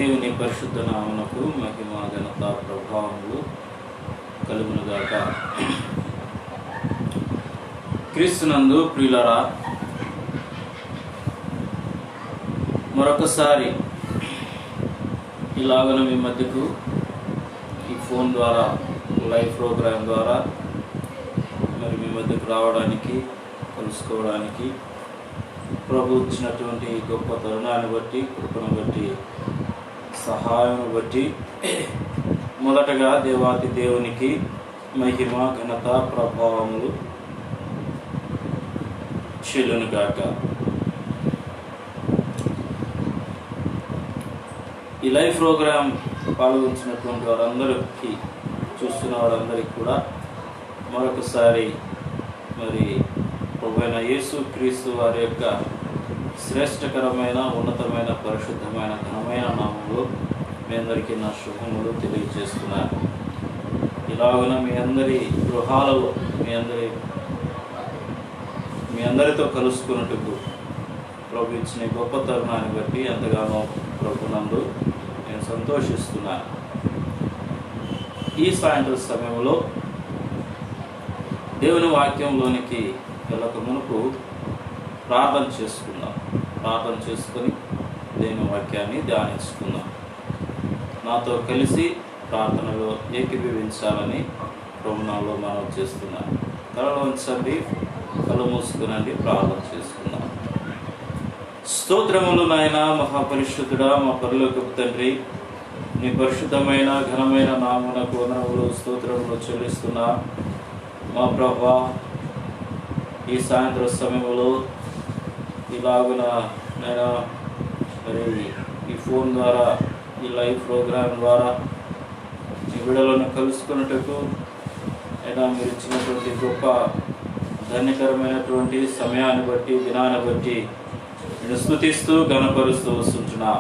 దేవుని పరిశుద్ధ నామమునకు మహిమ ఘనత ప్రభావములు కలుగునుగాక. క్రీస్తునందు ప్రియులరా, మరొకసారి ఇలాగన మీ మధ్యకు ఈ ఫోన్ ద్వారా లైవ్ ప్రోగ్రాం ద్వారా మరి మీ మధ్యకు రావడానికి, కలుసుకోవడానికి ప్రభు ఇచ్చినటువంటి గొప్ప తరుణాన్ని బట్టి, కృపను బట్టి, సహాయం బట్టి మొదటగా దేవాతి దేవునికి మహిమ ఘనత ప్రభావములు చెల్లునుగాక. ఈ లైవ్ ప్రోగ్రాం పాల్గొంచినటువంటి వారందరికీ, చూస్తున్న వారందరికీ కూడా మరొకసారి మరి ప్రభువైన యేసు క్రీస్తు వారి యొక్క శ్రేష్టకరమైన, ఉన్నతమైన, పరిశుద్ధమైన, ఘనమైన నామములో మీ అందరికీ నా శుభములు తెలియజేస్తున్నాను. ఇలాగున మీ అందరి గృహాలలో మీ అందరితో కలుసుకున్నట్టుకు ప్రభు ఇచ్చిన గొప్ప తరుణాన్ని బట్టి ఎంతగానో ప్రభునందు నేను సంతోషిస్తున్నాను. ఈ సాయంత్రం సమయంలో దేవుని వాక్యంలోనికి వెళ్ళక మునుపు ప్రార్థన చేసుకొని దేవుని వాక్యాన్ని ధ్యానించుకుందాం. నాతో కలిసి ప్రార్థనలో ఏకీభవించాలని ప్రభునామములో మనవి చేస్తున్నాను. కళ్ళు ఉంచండి, కళ్ళు మూసుకునండి, ప్రార్థన చేసుకుందాం. స్తోత్రములు నాయన, మహాపరిశుద్ధుడా, మా పరలోకపు తండ్రి, నీ పరిశుద్ధమైన ఘనమైన నామమునకు వందనములు, స్తోత్రములు చెల్లిస్తున్నా. మా ప్రభువా, ఈ సాయంత్రం సమయంలో ఇలాగున నేను మరి ఈ ఫోన్ ద్వారా, ఈ లైవ్ ప్రోగ్రాం ద్వారా ఈ వీడియోలను కలుసుకున్నట్టుకు అయినా మీరు ఇచ్చినటువంటి గొప్ప ధన్యకరమైనటువంటి సమయాన్ని బట్టి, దినాన్ని బట్టి నేను స్తుతిస్తూ ఘనపరుస్తూ వస్తుంటున్నా.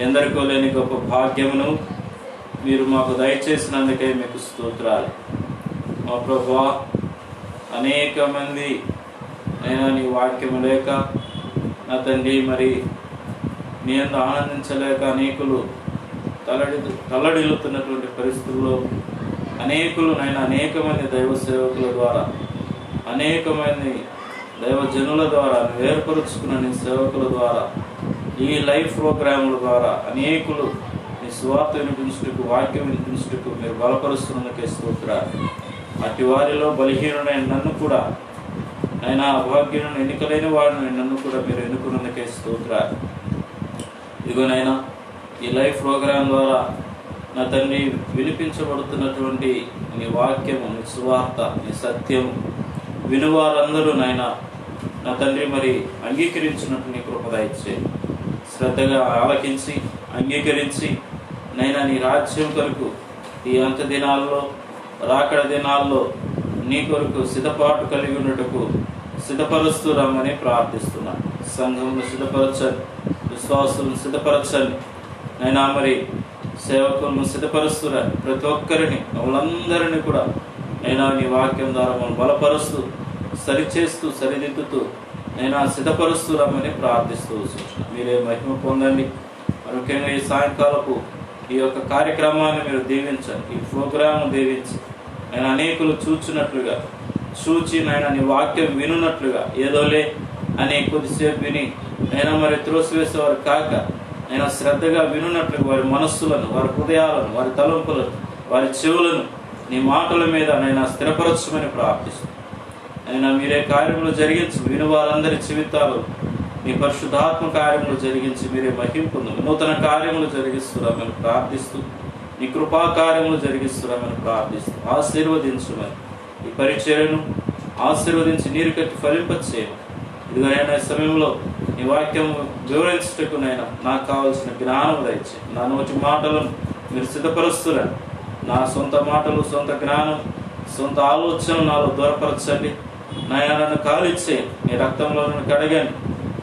ఎందరికో లేని గొప్ప భాగ్యమును మీరు మాకు దయచేసినందుకే మీకు స్తోత్రాలు. మా ప్రభువా, అనేక మంది అయినా నీ వాక్యము లేక నా తండ్రి మరి నీ అందు ఆనందించలేక అనేకులు తల్లడిల్లుతున్నటువంటి పరిస్థితుల్లో అనేక మంది దైవ సేవకుల ద్వారా, అనేక మంది దైవజనుల ద్వారా, ఏర్పరుచుకున్న నీ సేవకుల ద్వారా, ఈ లైవ్ ప్రోగ్రాముల ద్వారా అనేకులు నీ సువార్త వినిపించుటకు, వాక్యం వినిపించుటకు మీరు బలపరుస్తున్నందుకే స్తోత్రాలు. అటు వారిలో బలహీనుడైన నన్ను కూడా, అయినా అభాగ్యులను, ఎన్నికలైన వాడిని నన్ను కూడా మీరు ఎన్నుకున్నందుకే స్తోత్రాలు. ఇదిగోనైనా ఈ లైవ్ ప్రోగ్రాం ద్వారా నా తండ్రి వినిపించబడుతున్నటువంటి నీ వాక్యము, నీ సువార్త, నీ సత్యము వినువారందరూ నాయన నా తండ్రి మరి అంగీకరించినట్టు నీ కృప దయచేయండి. శ్రద్ధగా ఆలకించి అంగీకరించి నైనా నీ రాజ్యం కొరకు ఈ అంత దినాల్లో, రాకడ దినాల్లో నీ కొరకు సిద్ధపాటు కలిగి ఉన్నట్టుకు సిద్ధపరుస్తూ రమ్మని ప్రార్థిస్తున్నాను. సంఘమును సిద్ధపరచండి, విశ్వాసులను సిద్ధపరచండి నైనా, మరి సేవకులను సిద్ధపరుస్తురా. ప్రతి ఒక్కరిని, వాళ్ళందరినీ కూడా నైనా నీ వాక్యం ద్వారా మనం బలపరుస్తూ, సరిచేస్తూ, సరిదిద్దుతూ నైనా సిద్ధపరుస్తూ రమ్మని ప్రార్థిస్తూ వస్తున్నాను. మీరే మహిమ పొందండి. ముఖ్యంగా ఈ సాయంకాలపు ఈ యొక్క కార్యక్రమాన్ని మీరు దీవించండి, ఈ ప్రోగ్రామ్ దీవించి నేను అనేకులు చూచి నైనా నీ వాక్యం వినున్నట్లుగా, ఏదోలే అని కొద్దిసేపు విని నైనా మరి త్రోసివేసేవారు కాక నేను శ్రద్ధగా వినున్నట్లుగా వారి మనస్సులను, వారి హృదయాలను, వారి తలంపులను, వారి చెవులను నీ మాటల మీద నైనా స్థిరపరచమని ప్రార్థిస్తున్నాను. అయినా మీరే కార్యములు జరిగించి విను వారందరి జీవితాలు నీ పరిశుద్ధాత్మ కార్యములు జరిగించి మీరే మహిమ పొందు, నూతన కార్యములు జరిగిస్తున్నామని ప్రార్థిస్తూ, నీ కృపా కార్యములు జరిగిస్తున్నామని ప్రార్థిస్తూ ఆశీర్వదించమని, ఈ పరిచర్యను ఆశీర్వదించి నీరు కట్టి ఫలింపచేయమని. ఇదిగోనైనా సమయంలో నీ వాక్యం వివరించుటకునైనా నాకు కావాల్సిన జ్ఞానం దయచేయండి. నా నోటి మాటలను మీరు సిద్ధపరుస్తున్నారు. నా సొంత మాటలు, సొంత జ్ఞానం, సొంత ఆలోచనలు నాలో దూరపరచండి. నాయన నన్ను కాలిచ్చేయండి, నీ రక్తంలో నన్ను కడగండి.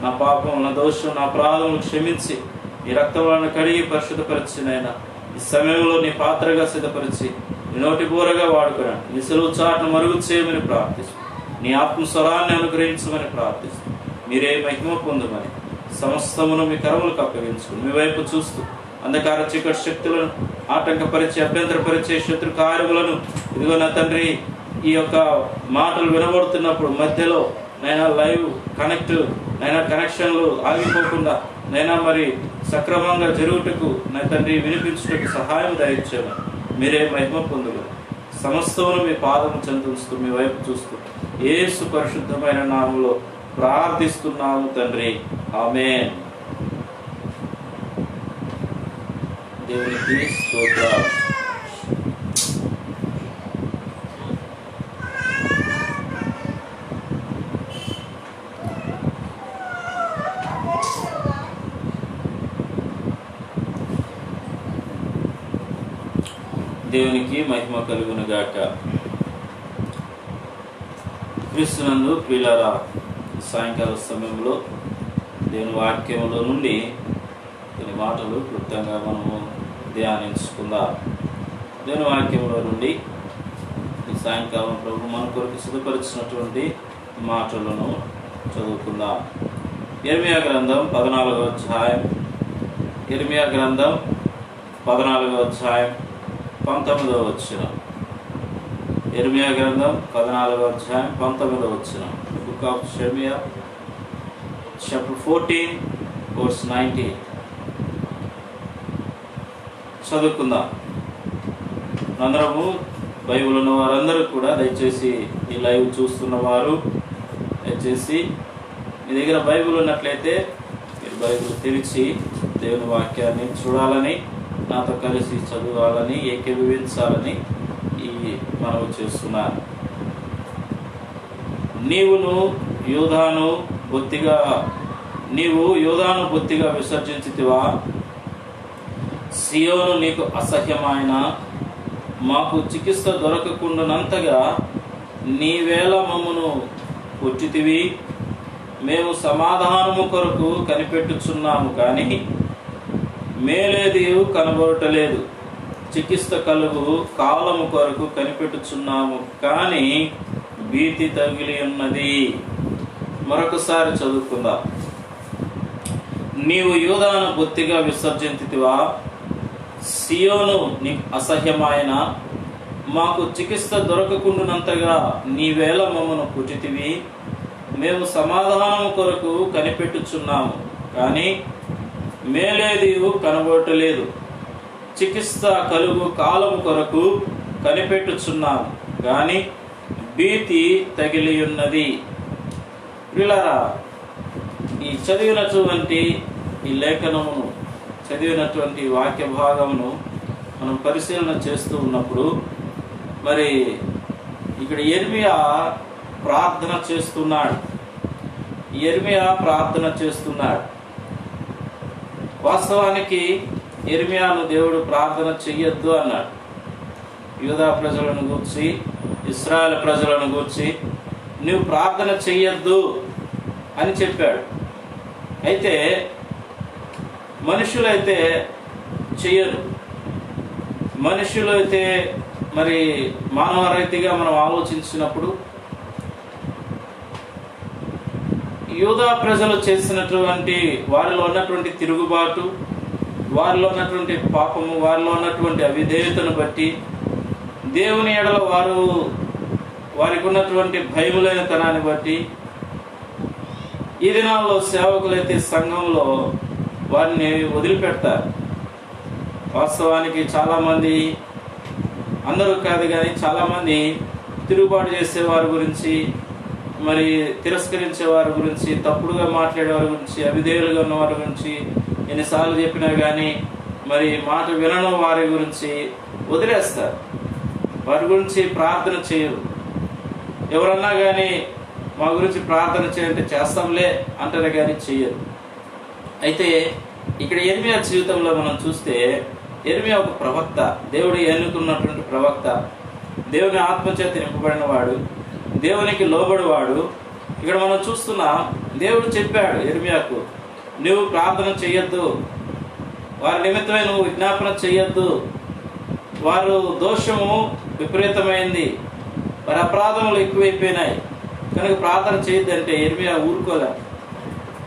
నా పాపం, నా దోషం, నా అపరాధములు క్షమించి నీ రక్తంలో నన్ను కడిగి పరిశుద్ధపరిచి నైనా ఈ సమయంలో నీ పాత్రగా సిద్ధపరిచి నీ నోటి బూరగా వాడుకున్నాను. నీ సెలవు చాటును మరుగు చేయమని ప్రార్థిస్తూ, నీ ఆత్మస్వరాన్ని అనుగ్రహించమని ప్రార్థిస్తూ మీరే మహిమ పొందమని సమస్తమును మీ కరములకు అప్పగించుకుని మీ వైపు చూస్తూ అంధకార చీకటి శక్తులను ఆటంకపరిచే, అభ్యంతరపరిచే శత్రు కార్యములను ఇదిగో నా తండ్రి, ఈ యొక్క మాటలు వినబడుతున్నప్పుడు మధ్యలో నైనా లైవ్ కనెక్షన్లు ఆగిపోకుండా నైనా మరి సక్రమంగా జరుగుటకు నా తండ్రి వినిపించుటకు సహాయం దయచేయమని మీరే మహిమ పొందులు. సమస్తమును మీ పాదం చెందుస్తూ మీ వైపు చూస్తూ యేసు పరిశుద్ధమైన నామములో ప్రార్థిస్తున్నాము తండ్రి, ఆమేన్. దేవునికి స్తోత్రం. దేవునికి మహిమ కలుగును గాక. క్రీస్తునందు ప్రియులారా, సాయంకాల సమయంలో దేవుని వాక్యములో నుండి కొన్ని మాటలు క్లుప్తంగా మనము ధ్యానించుకుందాం. దేవుని వాక్యములో నుండి ఈ సాయంకాలం ప్రభు మన కొరకు సిద్ధపరిచినటువంటి మాటలను చదువుకుందాం. ఇర్మియా గ్రంథం 14వ అధ్యాయం, ఇర్మియా గ్రంథం 14వ అధ్యాయం 19వ వచనం. ఇర్మియా గ్రంథం 14వ అధ్యాయం 19వ వచనం. బుక్ ఆఫ్ ఇర్మియా చాప్టర్ 14 verse 19 చదువుకుందాం. అందరము బైబిల్ ఉన్న వారందరూ కూడా దయచేసి ఈ లైవ్ చూస్తున్న వారు దయచేసి మీ దగ్గర బైబిల్ ఉన్నట్లయితే మీరు బైబిల్ తెరిచి దేవుని వాక్యాన్ని చూడాలని, నాతో కలిసి చదవాలని, ఏకీభవించాలని ఈ మనవి చేస్తున్నారు. నీవు యోధాను బొత్తిగా విసర్జించితివా? సియోను నీకు అసహ్యమైన, మాకు చికిత్స దొరకకుండానంతగా నీవేళ మమ్మను కొట్టితివి. మేము సమాధానము కొరకు కనిపెట్టుచున్నాము కానీ మేలేది కనబడటలేదు. చికిత్స కలుగు కాలము కొరకు కనిపెట్టుచున్నాము కానీ భీతి తగిలి ఉన్నది. మరొకసారి చదువుకుందాం. నీవు యూదాను బొత్తిగా విసర్జించితివా? సియోను నీకు అసహ్యమైన, మాకు చికిత్స దొరకకుండానంతగా నీవేళ మమ్మను పుట్టితివి. మేము సమాధానం కొరకు కనిపెట్టుచున్నాము కానీ మేలేది కనబడటలేదు. చికిత్స కలుగు కాలము కొరకు కనిపెట్టుచున్నాము కానీ భీతి తగిలి ఉన్నది. పిల్లరా, ఈ చదివినటువంటి ఈ లేఖనమును, చదివినటువంటి వాక్య భాగమును మనం పరిశీలన చేస్తూ ఉన్నప్పుడు మరి ఇక్కడ ఇర్మియా ప్రార్థన చేస్తున్నాడు. వాస్తవానికి ఇర్మియాను దేవుడు ప్రార్థన చెయ్యొద్దు అన్నాడు. యూదా ప్రజలను గూర్చి, ఇశ్రాయేల్ ప్రజలను గూర్చి నువ్వు ప్రార్థన చెయ్యొద్దు అని చెప్పాడు. అయితే మనుషులైతే చెయ్యరు. మనుషులైతే మరి మానవ రీతిగా మనం ఆలోచించినప్పుడు యూదా ప్రజలు చేసినటువంటి వారిలో ఉన్నటువంటి తిరుగుబాటు, వారిలో ఉన్నటువంటి పాపము, వారిలో ఉన్నటువంటి అవిధేయతను బట్టి దేవుని ఎడల వారికి ఉన్నటువంటి భయములైనతనాన్ని బట్టి ఈ దినాల్లో సేవకులైతే సంఘంలో వారిని వదిలిపెడతారు. వాస్తవానికి చాలామంది, అందరూ కాదు కానీ చాలామంది తిరుగుబాటు చేసేవారి గురించి, మరి తిరస్కరించే వారి గురించి, తప్పుడుగా మాట్లాడే వారి గురించి, అవిధేయులుగా ఉన్న వారి గురించి ఎన్నిసార్లు చెప్పినా కానీ మరి మాట వినడం వారి గురించి వదిలేస్తారు. వారి గురించి ప్రార్థన చేయరు. ఎవరన్నా కానీ మా గురించి ప్రార్థన చేయంటే చేస్తాంలే అంటారు కానీ చెయ్యరు. అయితే ఇక్కడ ఇర్మియా జీవితంలో మనం చూస్తే ఇర్మియా ఒక ప్రవక్త, దేవుడు ఎన్నుకున్నటువంటి ప్రవక్త, దేవుని ఆత్మచేత నింపబడిన వాడు, దేవునికి లోబడివాడు. ఇక్కడ మనం చూస్తున్నాం, దేవుడు చెప్పాడు ఇర్మియాకు, నువ్వు ప్రార్థన చెయ్యొద్దు, వారి నిమిత్తమై నువ్వు విజ్ఞాపన చెయ్యొద్దు, వారు దోషము విపరీతమైంది, వారి అపరాధములు ఎక్కువైపోయినాయి కనుక ప్రార్థన చేయొద్దంటే ఇర్మియా ఊరుకోలే.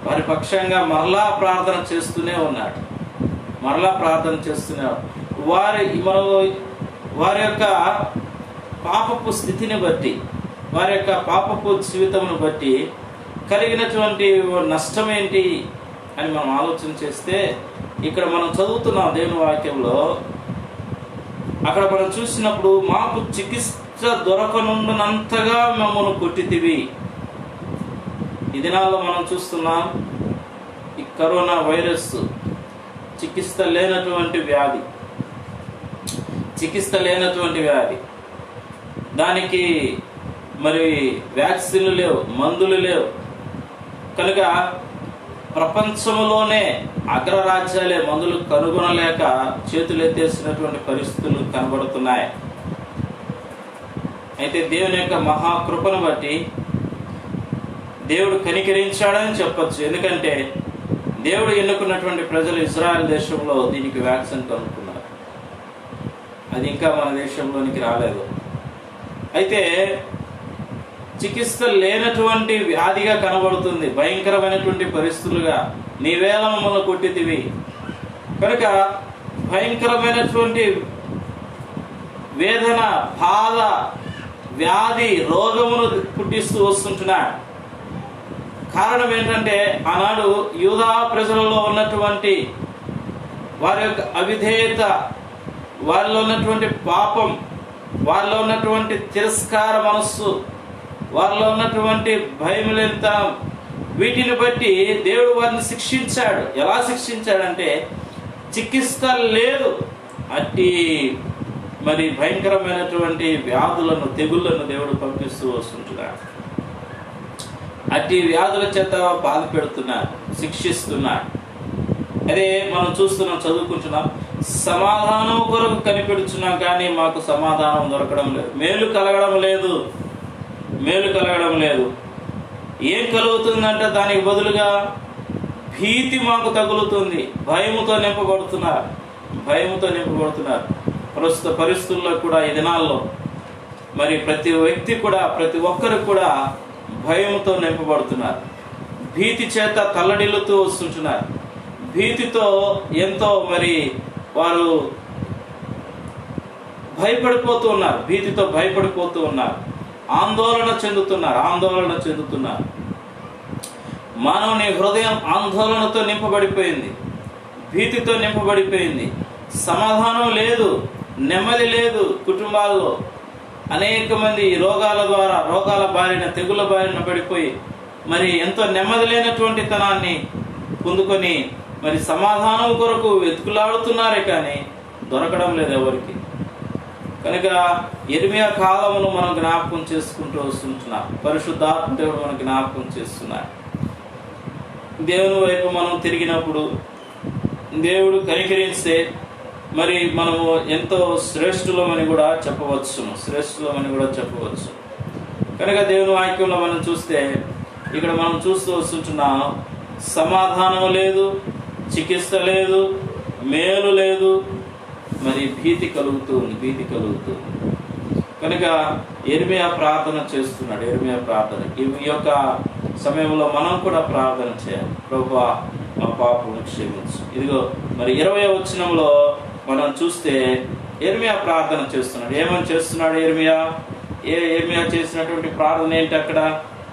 వారి పక్షంగా మరలా ప్రార్థన చేస్తూనే ఉన్నాడు. మరలా ప్రార్థన చేస్తున్నారు. వారి యొక్క పాపపు స్థితిని బట్టి, వారి యొక్క పాపపు జీవితమును బట్టి కలిగినటువంటి నష్టం ఏంటి అని మనం ఆలోచన చేస్తే, ఇక్కడ మనం చదువుతున్నాం దేవుని వాక్యంలో, అక్కడ మనం చూసినప్పుడు మాకు చికిత్స దొరకనుండనంతగా మమ్మల్ని కొట్టితివి. ఈ దినాల్లో మనం చూస్తున్నాం, ఈ కరోనా వైరస్ చికిత్స లేనటువంటి వ్యాధి. దానికి మరి వ్యాక్సిన్లు లేవు, మందులు లేవు. కనుక ప్రపంచంలోనే అగ్రరాజ్యాలే మందులు కనుగొనలేక చేతులు ఎత్తేసినటువంటి పరిస్థితులు కనబడుతున్నాయి. అయితే దేవుని యొక్క మహాకృపను బట్టి దేవుడు కనికరించాడని చెప్పచ్చు. ఎందుకంటే దేవుడు ఎన్నుకున్నటువంటి ప్రజలు ఇజ్రాయెల్ దేశంలో దీనికి వ్యాక్సిన్ కనుక్కున్నారు. అది ఇంకా మన దేశంలోనికి రాలేదు. అయితే చికిత్స లేనటువంటి వ్యాధిగా కనబడుతుంది, భయంకరమైనటువంటి పరిస్థితులుగా. నీవేళ మమ్మల్ని కొట్టితివి. కనుక భయంకరమైనటువంటి వేదన, బాధ, వ్యాధి, రోగమును పుట్టిస్తూ వస్తుంటున్నాడు. కారణం ఏంటంటే, ఆనాడు యూదా ప్రజలలో ఉన్నటువంటి వారి యొక్క అవిధేయత, వారిలో ఉన్నటువంటి పాపం, వారిలో ఉన్నటువంటి తిరస్కార మనస్సు, వారిలో ఉన్నటువంటి భయములెంతనం, వీటిని బట్టి దేవుడు వారిని శిక్షించాడు. ఎలా శిక్షించాడంటే, చికిత్స లేదు, అట్టి మరి భయంకరమైనటువంటి వ్యాధులను, తెగుళ్లను దేవుడు పంపిస్తూ వస్తుంటున్నాడు. అట్టి వ్యాధుల చేత బాధ పెడుతున్నాడు, శిక్షిస్తున్నాడు. అదే మనం చూస్తున్నాం, చదువుకుంటున్నాం. సమాధానం కొరకు కనిపెడుతున్నాం, కానీ మాకు సమాధానం దొరకడం లేదు. మేలు కలగడం లేదు. ఏం కలుగుతుందంటే, దానికి బదులుగా భీతి మాకు తగులుతుంది. భయముతో నింపబడుతున్నారు. ప్రస్తుత పరిస్థితుల్లో కూడా, ఈ దినాల్లో మరి ప్రతి వ్యక్తి కూడా, ప్రతి ఒక్కరు కూడా భయముతో నింపబడుతున్నారు. భీతి చేత తల్లడిల్లుతూ వస్తుంటున్నారు. భీతితో ఎంతో మరి వారు భయపడిపోతూ ఉన్నారు. ఆందోళన చెందుతున్నారు. మానవుని హృదయం ఆందోళనతో నింపబడిపోయింది, భీతితో నింపబడిపోయింది. సమాధానం లేదు, నెమ్మది లేదు. కుటుంబాల్లో అనేక మంది రోగాల బారిన, తెగుల బారిన పడిపోయి మరి ఎంతో నెమ్మది లేనటువంటి తనాన్ని పొందుకొని మరి సమాధానం కొరకు వెతుకులాడుతున్నారే, కానీ దొరకడం లేదు ఎవరికి. కనుక యిర్మీయా కాలమును మనం జ్ఞాపకం చేసుకుంటూ వస్తుంటున్నాం. పరిశుద్ధాత్మ దేవుడు మనం జ్ఞాపకం చేస్తున్నాడు. దేవుని వైపు మనం తిరిగినప్పుడు, దేవుడు కనికరిస్తే మరి మనము ఎంతో శ్రేష్ఠులమని కూడా చెప్పవచ్చు. కనుక దేవుని వాక్యంలో మనం చూస్తే, ఇక్కడ మనం చూస్తూ వస్తుంటున్నాం, సమాధానం లేదు, చికిత్స లేదు, మేలు లేదు, మరి భీతి కలుగుతుంది. కనుక యిర్మీయా ప్రార్థన చేస్తున్నాడు. ఈ యొక్క సమయంలో మనం కూడా ప్రార్థన చేయాలి. ప్రభువా, మా పాపమును క్షమించు. ఇదిగో మరి 20వ వచనంలో మనం చూస్తే యిర్మీయా ప్రార్థన చేస్తున్నాడు. ఏమని చేస్తున్నాడు యిర్మీయా చేసినటువంటి ప్రార్థన ఏంటి? అక్కడ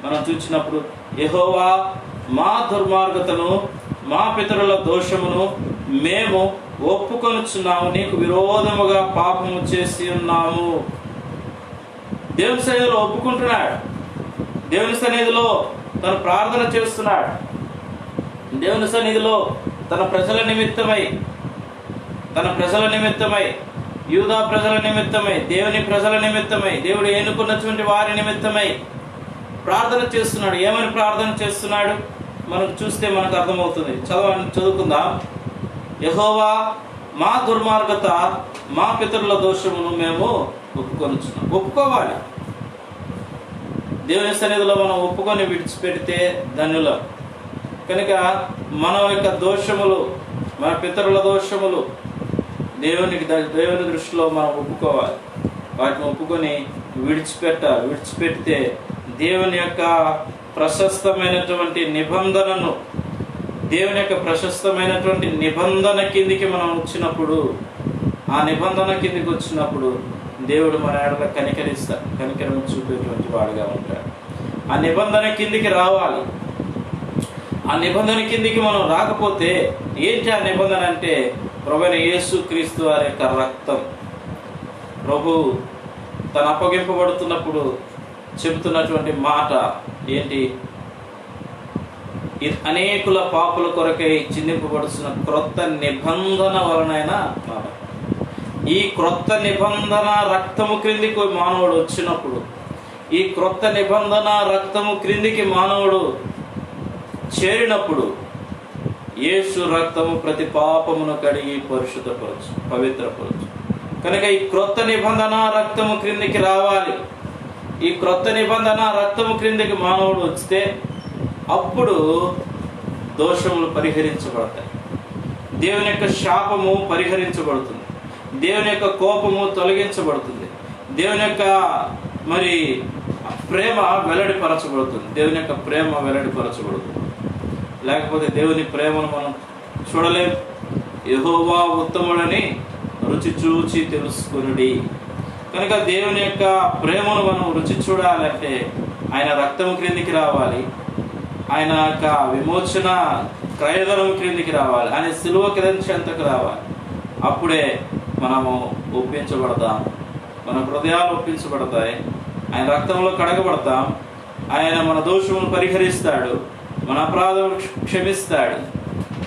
మనం చూసినప్పుడు, యెహోవా, మా దుర్మార్గతను, మా పితరుల దోషమును మేము ఒప్పుకొనుచున్నాము, నీకు విరోధముగా పాపము చేసి ఉన్నాము. దేవుని సన్నిధిలో ఒప్పుకుంటున్నాడు. దేవుని సన్నిధిలో తను ప్రార్థన చేస్తున్నాడు. దేవుని సన్నిధిలో తన ప్రజల నిమిత్తమై, యూదా ప్రజల నిమిత్తమై, దేవుని ప్రజల నిమిత్తమై, దేవుడు ఎన్నుకున్నటువంటి వారి నిమిత్తమై ప్రార్థన చేస్తున్నాడు. ఏమని ప్రార్థన చేస్తున్నాడు మనం చూస్తే మనకు అర్థమవుతుంది. చదువుకుందాం. యెహోవా, మా దుర్మార్గత, మా పితరుల దోషమును మేము ఒప్పుకోవాలి. దేవుని సన్నిధిలో మనం ఒప్పుకొని విడిచిపెడితే ధన్యులం. కనుక మన యొక్క దోషములు, మన పితరుల దోషములు దేవుని దృష్టిలో మనం ఒప్పుకోవాలి. వాటిని ఒప్పుకొని విడిచిపెడితే దేవుని యొక్క ప్రశస్తమైనటువంటి నిబంధనను దేవుని యొక్క ప్రశస్తమైనటువంటి నిబంధన కిందికి మనం వచ్చినప్పుడు, ఆ నిబంధన కిందికి వచ్చినప్పుడు దేవుడు మన ఎడల కనికరం చూపేటువంటి వాడుగా ఉంటాడు. ఆ నిబంధన కిందికి రావాలి. ఆ నిబంధన కిందికి మనం రాకపోతే ఏంటి ఆ నిబంధన అంటే, ప్రభువైన యేసుక్రీస్తు వారి యొక్క రక్తం. ప్రభు తను అప్పగింపబడుతున్నప్పుడు చెబుతున్నటువంటి మాట ఏంటి? అనేకుల పాపుల కొరకై చిందింపబడుతున్న క్రొత్త నిబంధన వలనైనా మాట. ఈ క్రొత్త నిబంధన రక్తము క్రిందికి మానవుడు వచ్చినప్పుడు, ఈ క్రొత్త నిబంధన రక్తము క్రిందికి మానవుడు చేరినప్పుడు, యేసు రక్తము ప్రతి పాపమును కడిగి పవిత్రపరచు. కనుక ఈ క్రొత్త నిబంధన రక్తము క్రిందికి రావాలి. ఈ క్రొత్త నిబంధన రక్తము క్రిందికి మానవుడు వస్తే అప్పుడు దోషములు పరిహరించబడతాయి. దేవుని యొక్క శాపము పరిహరించబడుతుంది. దేవుని యొక్క కోపము తొలగించబడుతుంది. దేవుని యొక్క ప్రేమ వెల్లడిపరచబడుతుంది. దేవుని యొక్క ప్రేమ వెల్లడిపరచబడుతుంది. లేకపోతే దేవుని ప్రేమను మనం చూడలేం. యెహోవా ఉత్తముడని రుచి చూచి తెలుసుకునుడి. కనుక దేవుని యొక్క ప్రేమను మనం రుచి చూడాలంటే ఆయన రక్తం క్రిందికి రావాలి. ఆయన యొక్క విమోచన క్రయధనం క్రిందికి రావాలి. ఆయన సిలువ చెంతకు రావాలి. అప్పుడే మనము ఒప్పించబడతాం. మన హృదయాలు ఒప్పించబడతాయి. ఆయన రక్తంలో కడగబడతాం. ఆయన మన దోషమును పరిహరిస్తాడు. మన అపరాధమును క్షమిస్తాడు.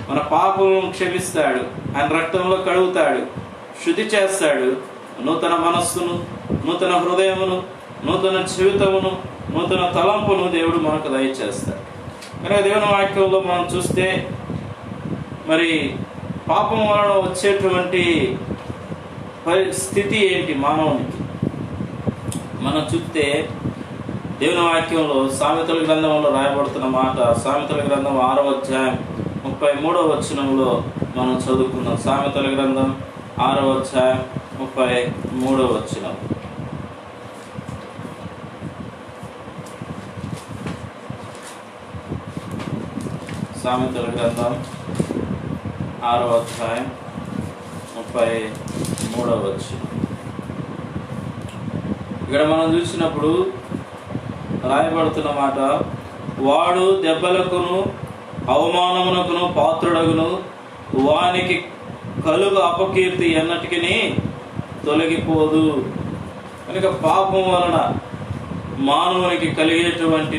మన పాపములను క్షమిస్తాడు. ఆయన రక్తంలో కడుగుతాడు, శుద్ధి చేస్తాడు. నూతన మనస్సును, నూతన హృదయమును, నూతన జీవితమును, నూతన తలంపును దేవుడు మనకు దయచేస్తాడు. కనుక దేవుని వాక్యంలో మనం చూస్తే పాపం వలన వచ్చేటువంటి పరిస్థితి ఏంటి మానవునికి మనం చూస్తే దేవుని వాక్యంలో సామెతల గ్రంథంలో రాయబడుతున్న మాట, సామెతల గ్రంథం 6వ అధ్యాయం 33వ వచనంలో మనం చదువుకున్నాం. సామెతల గ్రంథం 6వ అధ్యాయం 33వ వచనం. సామెతల గ్రంథం 6వ అధ్యాయం 33వ వచనం. ఇక్కడ మనం చూసినప్పుడు రాయబడుతున్న మాట, వాడు దెబ్బలకును అవమానమునకును పాత్రుడగును, వానికి కలుగు అపకీర్తి ఎన్నటికి తొలగిపోదు. కనుక పాపం వలన మానవునికి కలిగేటువంటి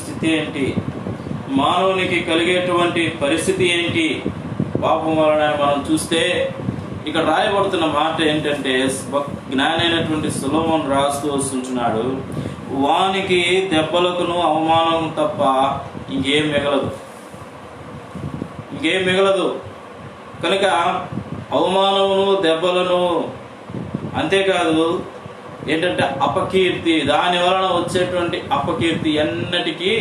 స్థితి ఏంటి? మానవునికి కలిగేటువంటి పరిస్థితి ఏంటి? పాపం వలన మనం చూస్తే ఇక్కడ రాయబడుతున్న మాట ఏంటంటే, జ్ఞాని అయినటువంటి సొలొమోను రాస్తూ వస్తుంటున్నాడు, వానికి దెబ్బలకును అవమానం తప్ప ఇంకేం మిగలదు. కనుక అవమానమును దెబ్బలను, అంతేకాదు ఏంటంటే అపకీర్తి, దాని వలన వచ్చేటువంటి అపకీర్తి ఎన్నటికీ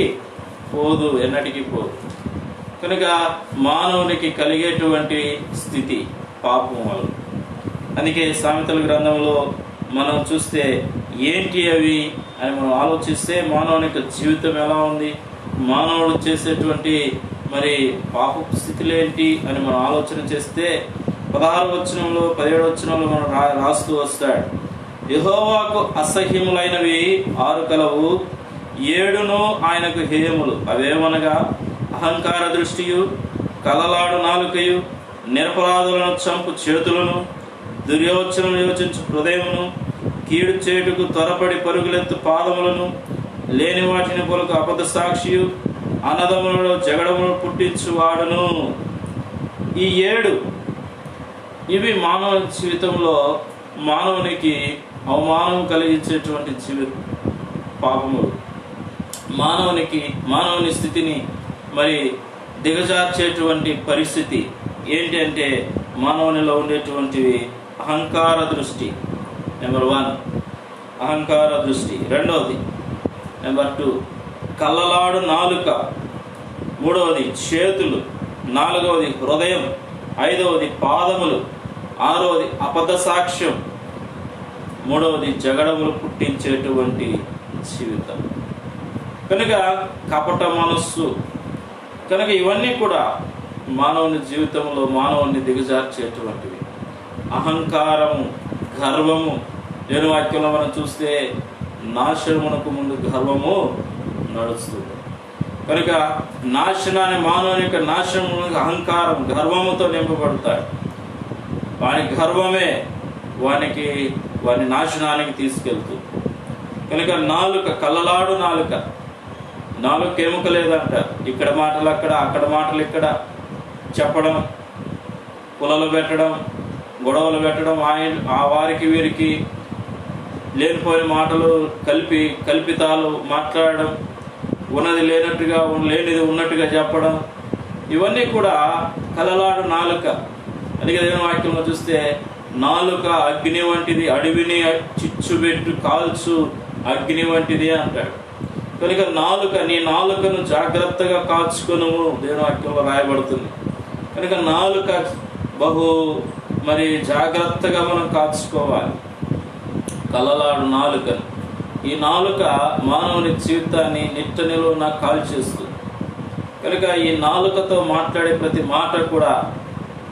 పోదు. కనుక మానవునికి కలిగేటువంటి స్థితి పాపం వల్ల. అందుకే సామెతల గ్రంథంలో మనం చూస్తే ఏంటి అవి అని మనం ఆలోచిస్తే, మానవునికి జీవితం ఎలా ఉంది, మానవుడు చేసేటువంటి పాపపు స్థితులు ఏంటి అని మనం ఆలోచన చేస్తే 16వ వచనంలో 17వ వచనంలో మనం రాస్తూ వస్తాడు, యెహోవాకు అసహ్యములైనవి 6 కలవు, 7 ఆయనకు హేయములు. అవేమనగా అహంకార దృష్టియు, కలలాడు నాలుకయు, నిరపరాధులను చంపు చేతులను, దుర్యోచనను యోచించు హృదయమును, కీడు చేటుకు త్వరపడి పరుగులెత్తు పాదములను, లేని వాటిని పొలకు అబద్ధ సాక్షియు, అన్నదములలో జగడమును పుట్టించువాడును. ఈ 7 ఇవి మానవ జీవితంలో మానవునికి అవమానం కలిగించేటువంటి పాపములు. మానవుని స్థితిని దిగజార్చేటువంటి పరిస్థితి ఏంటి అంటే, మానవునిలో ఉండేటువంటివి అహంకార దృష్టి. నెంబర్ 1 అహంకార దృష్టి. 2వది నెంబర్ 2 కళ్ళలాడు నాలుక. 3వది చేతులు. 4వది హృదయం. 5వది పాదములు. 6వది అబద్ధ సాక్ష్యం. 3వది జగడములు పుట్టించేటువంటి జీవితం. కనుక కపట మనస్సు, కనుక ఇవన్నీ కూడా మానవుని జీవితంలో మానవుని దిగజార్చేటువంటివి. అహంకారము, గర్వము. దేవుని వాక్యంలో మనం చూస్తే నాశనమునకు ముందు గర్వము నడుస్తుంది. కనుక నాశనాన్ని, మానవుని యొక్క నాశనము అహంకారం, గర్వముతో నింపబడతాడు. వాని గర్వమే వాని నాశనానికి తీసుకెళ్తుంది. కనుక నాలుక, కళ్ళలాడు నాలుక. నాలుక ఎముక లేదంటారు. ఇక్కడ మాటలు అక్కడ, అక్కడ మాటలు ఇక్కడ చెప్పడం, కులలు పెట్టడం, గొడవలు పెట్టడం, ఆ వారికి వీరికి లేనిపోయిన మాటలు కల్పితాలు మాట్లాడడం, ఉన్నది లేనట్టుగా లేనిది ఉన్నట్టుగా చెప్పడం, ఇవన్నీ కూడా కలలాడు నాలుక. అందుకే దేవుని వాక్యంలో చూస్తే నాలుక అగ్ని వంటిది, అడవిని చిచ్చుబెట్టు కాల్చు అగ్ని వంటిది అంటాడు. కనుక నీ నాలుకను జాగ్రత్తగా కాల్చుకొను దేవుని వాక్యంలో రాయబడుతుంది. కనుక నాలుక జాగ్రత్తగా మనం కాల్చుకోవాలి. కలలాడు నాలుకను. ఈ నాలుక మానవుని జీవితాన్ని నిట్ట నిలువున కాల్చేస్తుంది. కనుక ఈ నాలుకతో మాట్లాడే ప్రతి మాట కూడా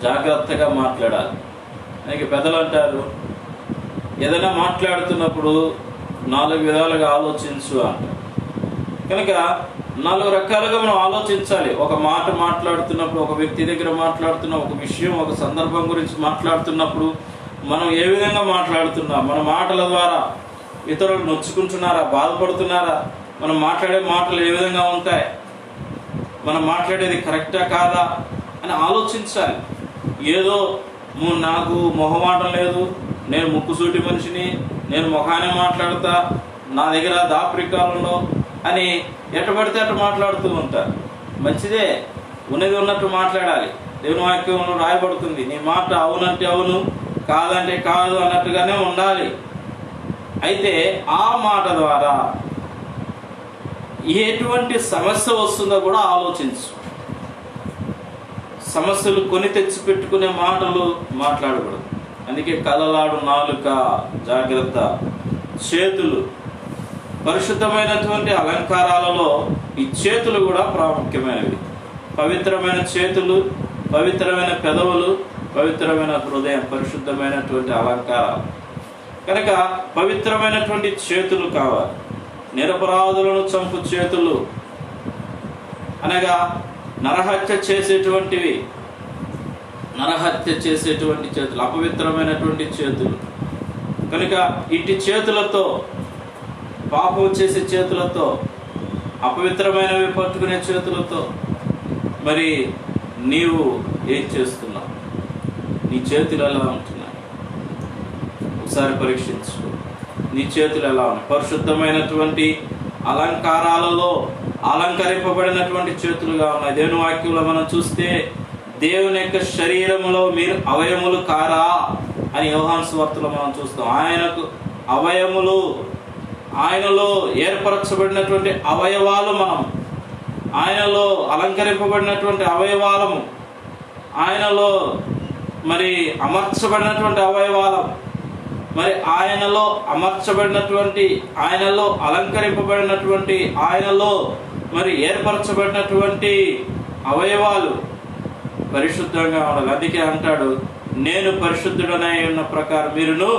జాగ్రత్తగా మాట్లాడాలి. అందుకే పెద్దలు అంటారు, ఏదైనా మాట్లాడుతున్నప్పుడు 4 విధాలుగా ఆలోచించు అంటారు. కనుక 4 రకాలుగా మనం ఆలోచించాలి. ఒక మాట మాట్లాడుతున్నప్పుడు, ఒక వ్యక్తి దగ్గర మాట్లాడుతున్న ఒక విషయం, ఒక సందర్భం గురించి మాట్లాడుతున్నప్పుడు మనం ఏ విధంగా మాట్లాడుతున్నాం, మన మాటల ద్వారా ఇతరులు నొచ్చుకుంటున్నారా, బాధపడుతున్నారా, మనం మాట్లాడే మాటలు ఏ విధంగా ఉంటాయి, మనం మాట్లాడేది కరెక్టా కాదా అని ఆలోచించాలి. ఏదో నాకు మొహమాటం లేదు, నేను ముక్కుసూటి మనిషిని, నేను ముఖానే మాట్లాడతా, నా దగ్గర దాపరికాలంలో అని ఎట్టబడితే అట్టు మాట్లాడుతూ ఉంటారు. మంచిదే, ఉన్నది ఉన్నట్టు మాట్లాడాలి. దేవుని వాక్యంలో రాయబడుతుంది, నీ మాట అవునంటే అవును, కాదంటే కాదు అన్నట్టుగానే ఉండాలి. అయితే ఆ మాట ద్వారా ఎటువంటి సమస్య వస్తుందో కూడా ఆలోచించు. సమస్యలు కొని తెచ్చి పెట్టుకునే మాటలు మాట్లాడకూడదు. అందుకే కలలాడు నాలుక, జాగ్రత్త. చేతులు, పరిశుద్ధమైనటువంటి అలంకారాలలో ఈ చేతులు కూడా ప్రాముఖ్యమైనవి. పవిత్రమైన చేతులు, పవిత్రమైన పెదవులు, పవిత్రమైన హృదయం, పరిశుద్ధమైనటువంటి అలంకారాలు. కనుక పవిత్రమైనటువంటి చేతులు కావాలి. నిరపరాధులను చంపు చేతులు అనగా నరహత్య చేసేటువంటి చేతులు, అపవిత్రమైనటువంటి చేతులు. కనుక ఇటు చేతులతో, పాపం చేసే చేతులతో, అపవిత్రమైనవి పట్టుకునే చేతులతో మరి నీవు ఏం చేస్తున్నావు? నీ చేతులు ఎలా ఉంటున్నాయి? ఒకసారి పరీక్షించు. నీ చేతులు ఎలా ఉన్నాయి? పరిశుద్ధమైనటువంటి అలంకారాలలో అలంకరింపబడినటువంటి చేతులుగా ఉన్నాయి. దేవుని వాక్యంలో మనం చూస్తే దేవుని యొక్క శరీరంలో మీరు అవయములు కారా అని యోహాను సువార్తలో మనం చూస్తాం. ఆయనకు అవయములు, ఆయనలో ఏర్పరచబడినటువంటి అవయవాలు మనం, ఆయనలో అలంకరింపబడినటువంటి అవయవాలము, ఆయనలో మరి అమర్చబడినటువంటి అవయవాలం, మరి ఆయనలో అమర్చబడినటువంటి, ఆయనలో అలంకరింపబడినటువంటి, ఆయనలో మరి ఏర్పరచబడినటువంటి అవయవాలు పరిశుద్ధంగా ఉండాలి. అందుకే అంటాడు, నేను పరిశుద్ధుడనై ఉన్న ప్రకారం మీరును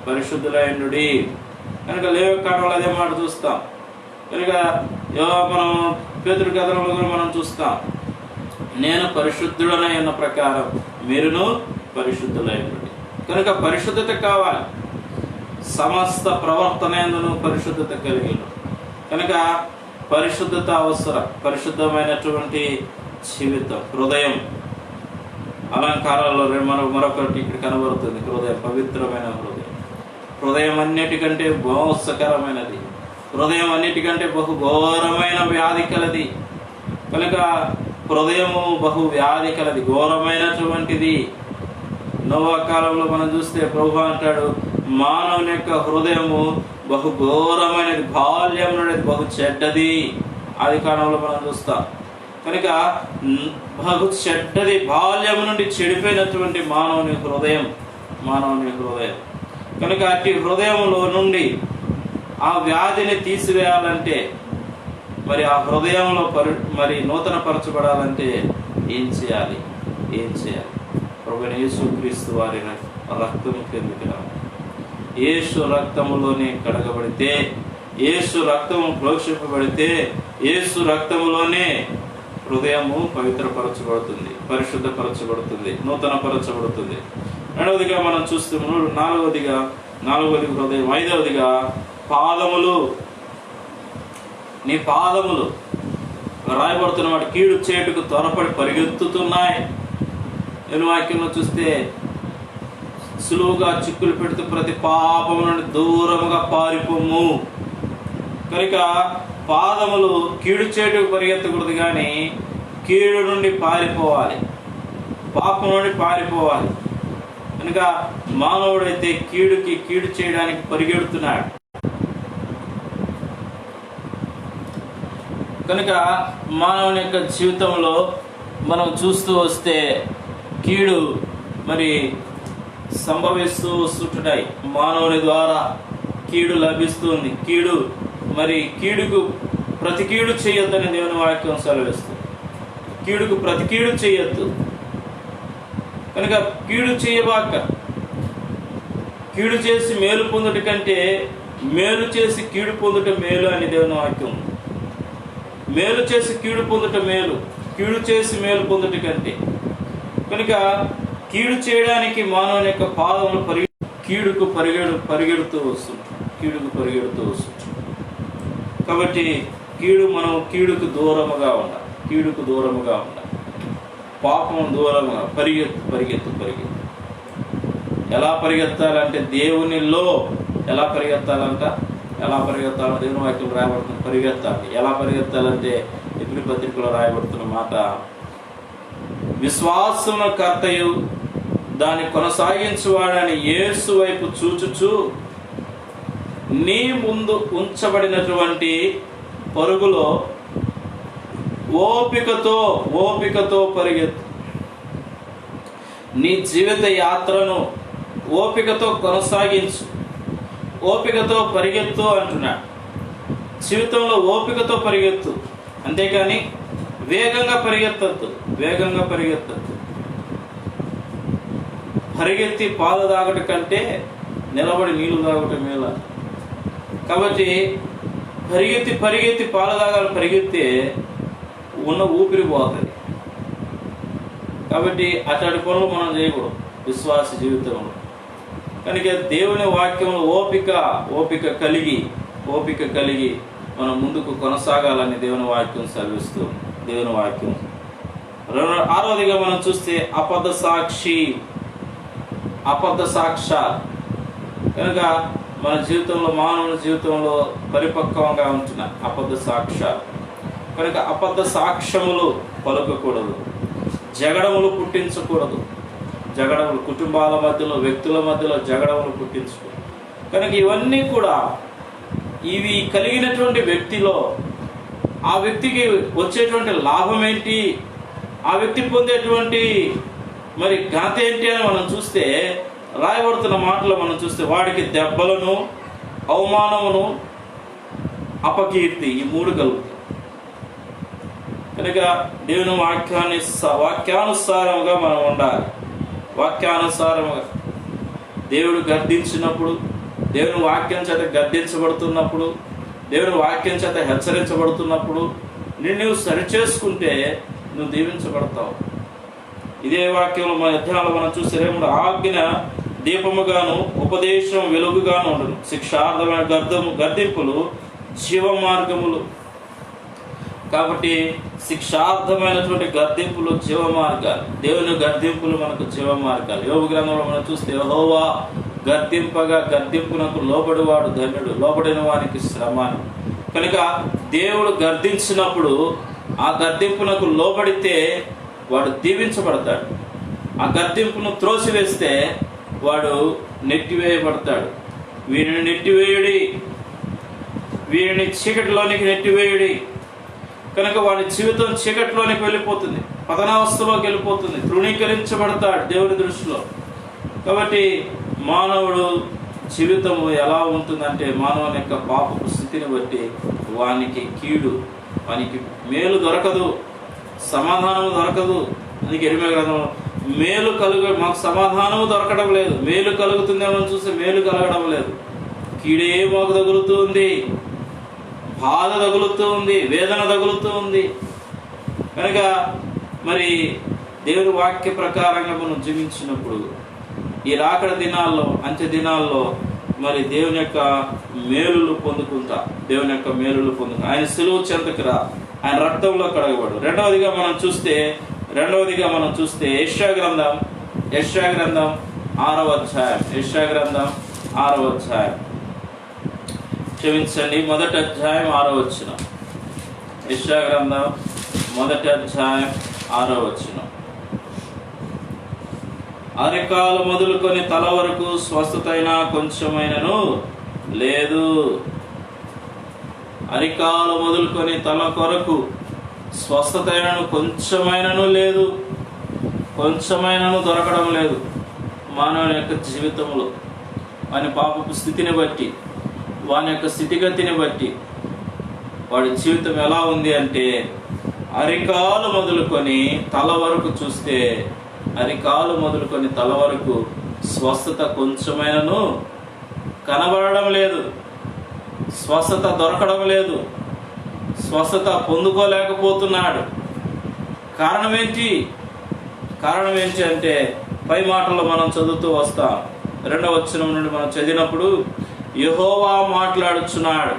పరిశుద్ధులైనడి. కనుక లేవికాండంలో అదే మాట చూస్తాం. కనుక మనం పేతురు కథనంలో మనం చూస్తాం, నేను పరిశుద్ధుడనై ఉన్న ప్రకారం మీరును పరిశుద్ధులైనడి. కనుక పరిశుద్ధత కావాలి. సమస్త ప్రవర్తనందును పరిశుద్ధత కలిగి. కనుక పరిశుద్ధత అవసరం. పరిశుద్ధమైనటువంటి జీవితం. హృదయం అలంకారాల్లో మరొకటి ఇక్కడ కనబడుతుంది. హృదయం, పవిత్రమైన హృదయం. హృదయం అన్నిటికంటే మోసకరమైనది. హృదయం అన్నిటికంటే బహుఘోరమైన వ్యాధి కలది. కనుక హృదయము బహు వ్యాధి కలది, ఘోరమైనటువంటిది. నోవా కాలంలో మనం చూస్తే ప్రభు అంటాడు, మానవుని యొక్క హృదయము బహు ఘోరమైనది, బాల్యం అనేది బహు చెడ్డది. ఆది కాలంలో మనం చూస్తాం. కనుక బహు చెడ్డది, బాల్యం నుండి చెడిపోయినటువంటి మానవుని హృదయం. కనుక అట్టి హృదయంలో నుండి ఆ వ్యాధిని తీసివేయాలంటే మరి ఆ హృదయంలో మరి నూతన పరచబడాలంటే ఏం చేయాలి? ప్రభువైన యేసుక్రీస్తు వారి రక్తము కిందకి రావాలి. యేసు రక్తములోనే కడగబడితే, యేసు రక్తము ప్రోక్షింపబడితే, యేసు రక్తములోనే హృదయము పవిత్రపరచబడుతుంది, పరిశుద్ధపరచబడుతుంది, నూతన పరచబడుతుంది. రెండవదిగా మనం చూస్తున్నాం. నాలుగవది హృదయం. ఐదవదిగా పాదములు. నీ పాదములు రాయబడుతున్న వాటి కీడు చేటుకు త్వరపడి పరిగెత్తుతున్నాయి. నేను వాక్యంలో చూస్తే సులువుగా చిక్కులు పెడుతూ ప్రతి పాపము నుండి దూరముగా పారిపోము. కనుక పాదములు కీడు చేటుకు పరిగెత్తకూడదు, కానీ కీడు నుండి పారిపోవాలి, పాపం నుండి పారిపోవాలి. కనుక మానవుడైతే కీడు చేయడానికి పరిగెడుతున్నాడు. కనుక మానవుని యొక్క జీవితంలో మనం చూస్తూ వస్తే కీడు మరి సంభవిస్తూ వస్తుంటున్నాయి. మానవుని ద్వారా కీడు లభిస్తుంది. కీడుకు ప్రతి కీడు చేయొద్దని దేవుని వాక్యం సెలవిస్తుంది. కీడుకు ప్రతి కీడు చేయొద్దు. కనుక కీడు చేయబాక. కీడు చేసి మేలు పొందుట కంటే మేలు చేసి కీడు పొందుట మేలు అని దేవుని వాక్యం. మేలు చేసి కీడు పొందుట మేలు, కీడు చేసి మేలు పొందుట కంటే. కనుక కీడు చేయడానికి మానవుని యొక్క పాదములు కీడుకు పరిగెడుతూ వస్తుంది. కాబట్టి మనం కీడుకు దూరముగా ఉండాలి. పాపం దూరముగా పరిగెత్తు. ఎలా పరిగెత్తాలంటే దేవునిలో ఎలా పరిగెత్తాలో దేవుని వాక్యం రాయబడుతున్న పరిగెత్తాలి. ఎలా పరిగెత్తాలంటే ఎబ్రీ పత్రికలో రాయబడుతున్న మాట, విశ్వాసమున కర్తయు దాన్ని కొనసాగించువాడని యేసు వైపు చూచుచు నీ ముందు ఉంచబడినటువంటి పరుగులో ఓపికతో పరిగెత్తు. నీ జీవిత యాత్రను ఓపికతో కొనసాగించు, ఓపికతో పరిగెత్తు అంటున్నాడు. జీవితంలో ఓపికతో పరిగెత్తు, అంతేకాని వేగంగా పరిగెత్తద్దు. పరిగెత్తి పాలు తాగట కంటే నిలబడి నీళ్లు తాగటం మేల. కాబట్టి పరిగెత్తి పాలు తాగాలి. పరిగెత్తే ఉన్న ఊపిరి పోతుంది. కాబట్టి అట్లాంటి పనులు మనం చేయకూడదు విశ్వాస జీవితంలో. కనుక దేవుని వాక్యంలో ఓపిక కలిగి మనం ముందుకు కొనసాగాలని దేవుని వాక్యం సెలవిస్తూ దేవుని వాక్యం. ఆరవదిగా మనం చూస్తే అబద్ధ సాక్ష్యాలు. కనుక మన జీవితంలో, మానవుని జీవితంలో పరిపక్వంగా ఉంటున్న అబద్ధ సాక్ష్యాలు. కనుక అబద్ధ సాక్ష్యములు పలుకకూడదు, జగడములు పుట్టించకూడదు. కుటుంబాల మధ్యలో, వ్యక్తుల మధ్యలో జగడములు పుట్టించకూడదు. కనుక ఇవన్నీ కూడా ఇవి కలిగినటువంటి వ్యక్తిలో ఆ వ్యక్తికి వచ్చేటువంటి లాభం ఏంటి, ఆ వ్యక్తి పొందేటువంటి మరి ఘనత ఏంటి అని మనం చూస్తే, రాయబడుతున్న మాటలు మనం చూస్తే, వాడికి దెబ్బలను, అవమానమును, అపకీర్తి, ఈ మూడు కలుగుతాయి. కనుక దేవుని వాక్యానుసారంగా మనం ఉండాలి. వాక్యానుసారంగా దేవుడు గద్దించినప్పుడు, దేవుని వాక్యం చేత గద్దించబడుతున్నప్పుడు, దేవుని వాక్యం చేత హెచ్చరించబడుతున్నప్పుడు నువ్వు సరిచేసుకుంటే నువ్వు దీవించబడతావు. ఇదే వాక్యంలో మన అధ్యాయంలో మనం చూస్తే, ఆజ్ఞ దీపముగాను ఉపదేశం వెలుగుగాను ఉండను, శిక్షార్థమైన గద్దింపులు జీవ మార్గములు. కాబట్టి శిక్షార్థమైనటువంటి గద్దింపులు జీవ మార్గాలు, దేవుని గద్దింపులు మనకు జీవ మార్గాలు. యోబు గ్రంథంలో మనం చూస్తే, యెహోవా గద్దింపునకు లోబడివాడు ధన్యుడు, లోబడిన వానికి శ్రమ. కనుక దేవుడు గద్దించినప్పుడు ఆ గద్దింపునకు లోబడితే వాడు దీవించబడతాడు. ఆ గద్దింపును త్రోసివేస్తే వాడు నెట్టివేయబడతాడు. వీరిని చీకటిలోనికి నెట్టివేయుడి. కనుక వాడి జీవితం చీకటిలోనికి వెళ్ళిపోతుంది, పతనావస్థలోకి వెళ్ళిపోతుంది, తృణీకరించబడతాడు దేవుని దృష్టిలో. కాబట్టి మానవుడు జీవితము ఎలా ఉంటుందంటే, మానవుని యొక్క పాపపు స్థితిని బట్టి వానికి కీడు వానికి మేలు దొరకదు, సమాధానం దొరకదు. అందుకే ఇర్మీయా గ్రంథం మేలు మాకు సమాధానము దొరకడం లేదు, మేలు కలుగుతుందేమో చూస్తే మేలు కలగడం లేదు, కీడే మాకు తగులుతూ ఉంది, బాధ తగులుతూ ఉంది, వేదన తగులుతూ ఉంది. కనుక మరి దేవుని వాక్య ప్రకారంగా మనం జీవించినప్పుడు ఈ రాకడ దినాల్లో, అంత్య దినాల్లో మరి దేవుని యొక్క మేలులు పొందుకుంటా, దేవుని యొక్క మేలులు పొందుకుంటా. ఆయన సిలువ చెంతకు రా, ఆయన రక్తంలో కడగబడు. రెండవదిగా మనం చూస్తే యెషయా గ్రంథం 6వ అధ్యాయం, యెషయా గ్రంథం 6వ అధ్యాయం, క్షమించండి 1వ అధ్యాయం 6వ వచనం. యెషయా గ్రంథం 1వ అధ్యాయం 6వ వచనం. అరికాలు మొదలుకొని తల వరకు స్వస్థతైన కొంచెమైనను లేదు. అరికాలు మొదలుకొని తల కొరకు స్వస్థతైనను కొంచెమైనను లేదు, కొంచెమైనను దొరకడం లేదు. మానవుని యొక్క జీవితంలో వాని పాపపు స్థితిని బట్టి, వాని యొక్క స్థితిగతిని బట్టి వాడి జీవితం ఎలా ఉంది అంటే, అరికాలు మొదలుకొని తల వరకు చూస్తే, అరికాలు మొదలుకొని తల వరకు స్వస్థత కొంచెమైనను కనబడడం లేదు, స్వస్థత దొరకడం లేదు, స్వస్థత పొందుకోలేకపోతున్నాడు. కారణం ఏంటి అంటే పై మాటల్లో మనం చదువుతూ వస్తాం. 2వ వచనం నుండి మనం చదివినప్పుడు యెహోవా మాట్లాడుచున్నాడు,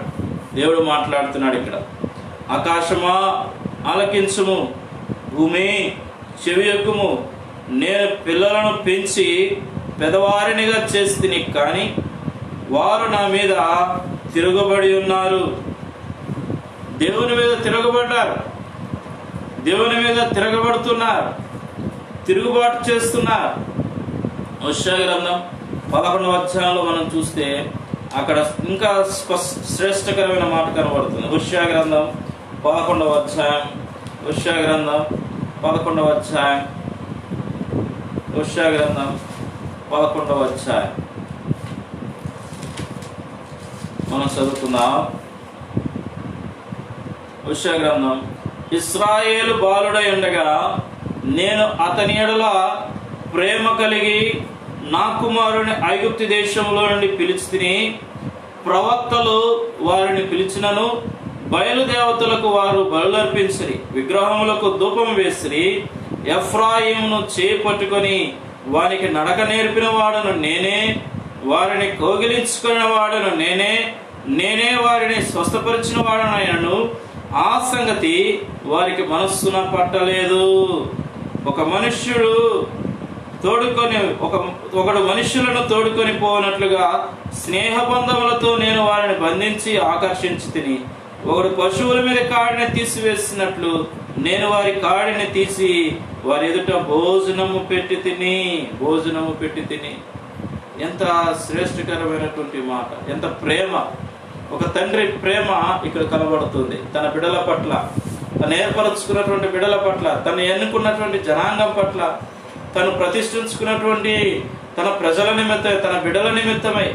దేవుడు మాట్లాడుతున్నాడు ఇక్కడ. ఆకాశమా ఆలకించుము, భూమి చెవియొక్కుము, నేను పిల్లలను పెంచి పెదవారినిగా చేస్తిని, కానీ వారు నా మీద తిరగబడి ఉన్నారు. దేవుని మీద తిరగబడ్డారు, దేవుని మీద తిరగబడుతున్నారు, తిరుగుబాటు చేస్తున్నారు. యెషయా గ్రంథం 11వ అధ్యాయంలో మనం చూస్తే అక్కడ ఇంకా శ్రేష్టకరమైన మాట కనబడుతుంది. యెషయా గ్రంథం 11వ అధ్యాయం, యెషయా గ్రంథం 11వ అధ్యాయం, యెషయా గ్రంథం 11వ అధ్యాయం మనం చదువుకుందాం. యెషయా గ్రంథం, ఇశ్రాయేలు బాలుడై ఉండగా నేను అతని ఎడల ప్రేమ కలిగి నా కుమారుని ఐగుప్తు దేశంలో నుండి పిలిచితిని. ప్రవక్తలు వారిని పిలిచినను బయలుదేవతలకు వారు బలులర్పించిరి, విగ్రహములకు ధూపం వేసిరి. ఎఫ్రాయిమును చేపట్టుకొని వారికి నడక నేర్పిన వాడను నేనే, వారిని కౌగిలించుకున్న వాడను నేనే వారిని స్వస్థపరిచిన వాడనైనను ఆ సంగతి వారికి మనస్సున పట్టలేదు. ఒక మనుష్యుడు ఒకడు మనుష్యులను తోడుకొని పోనట్లుగా స్నేహబంధములతో నేను వారిని బంధించి ఆకర్షించి తిని, ఒకడు పశువుల మీద కాడిని తీసివేసినట్లు నేను వారి కాడిని తీసి వారి ఎదుట భోజనము పెట్టి తిని. ఎంత శ్రేష్టకరమైనటువంటి మాట, ఎంత ప్రేమ! ఒక తండ్రి ప్రేమ ఇక్కడ కనబడుతుంది తన బిడ్డల పట్ల, తను ఏర్పరచుకున్నటువంటి బిడ్డల పట్ల, తను ఎన్నుకున్నటువంటి జనాంగం పట్ల, తను ప్రతిష్ఠించుకున్నటువంటి తన ప్రజల నిమిత్తమై, తన బిడ్డల నిమిత్తమై,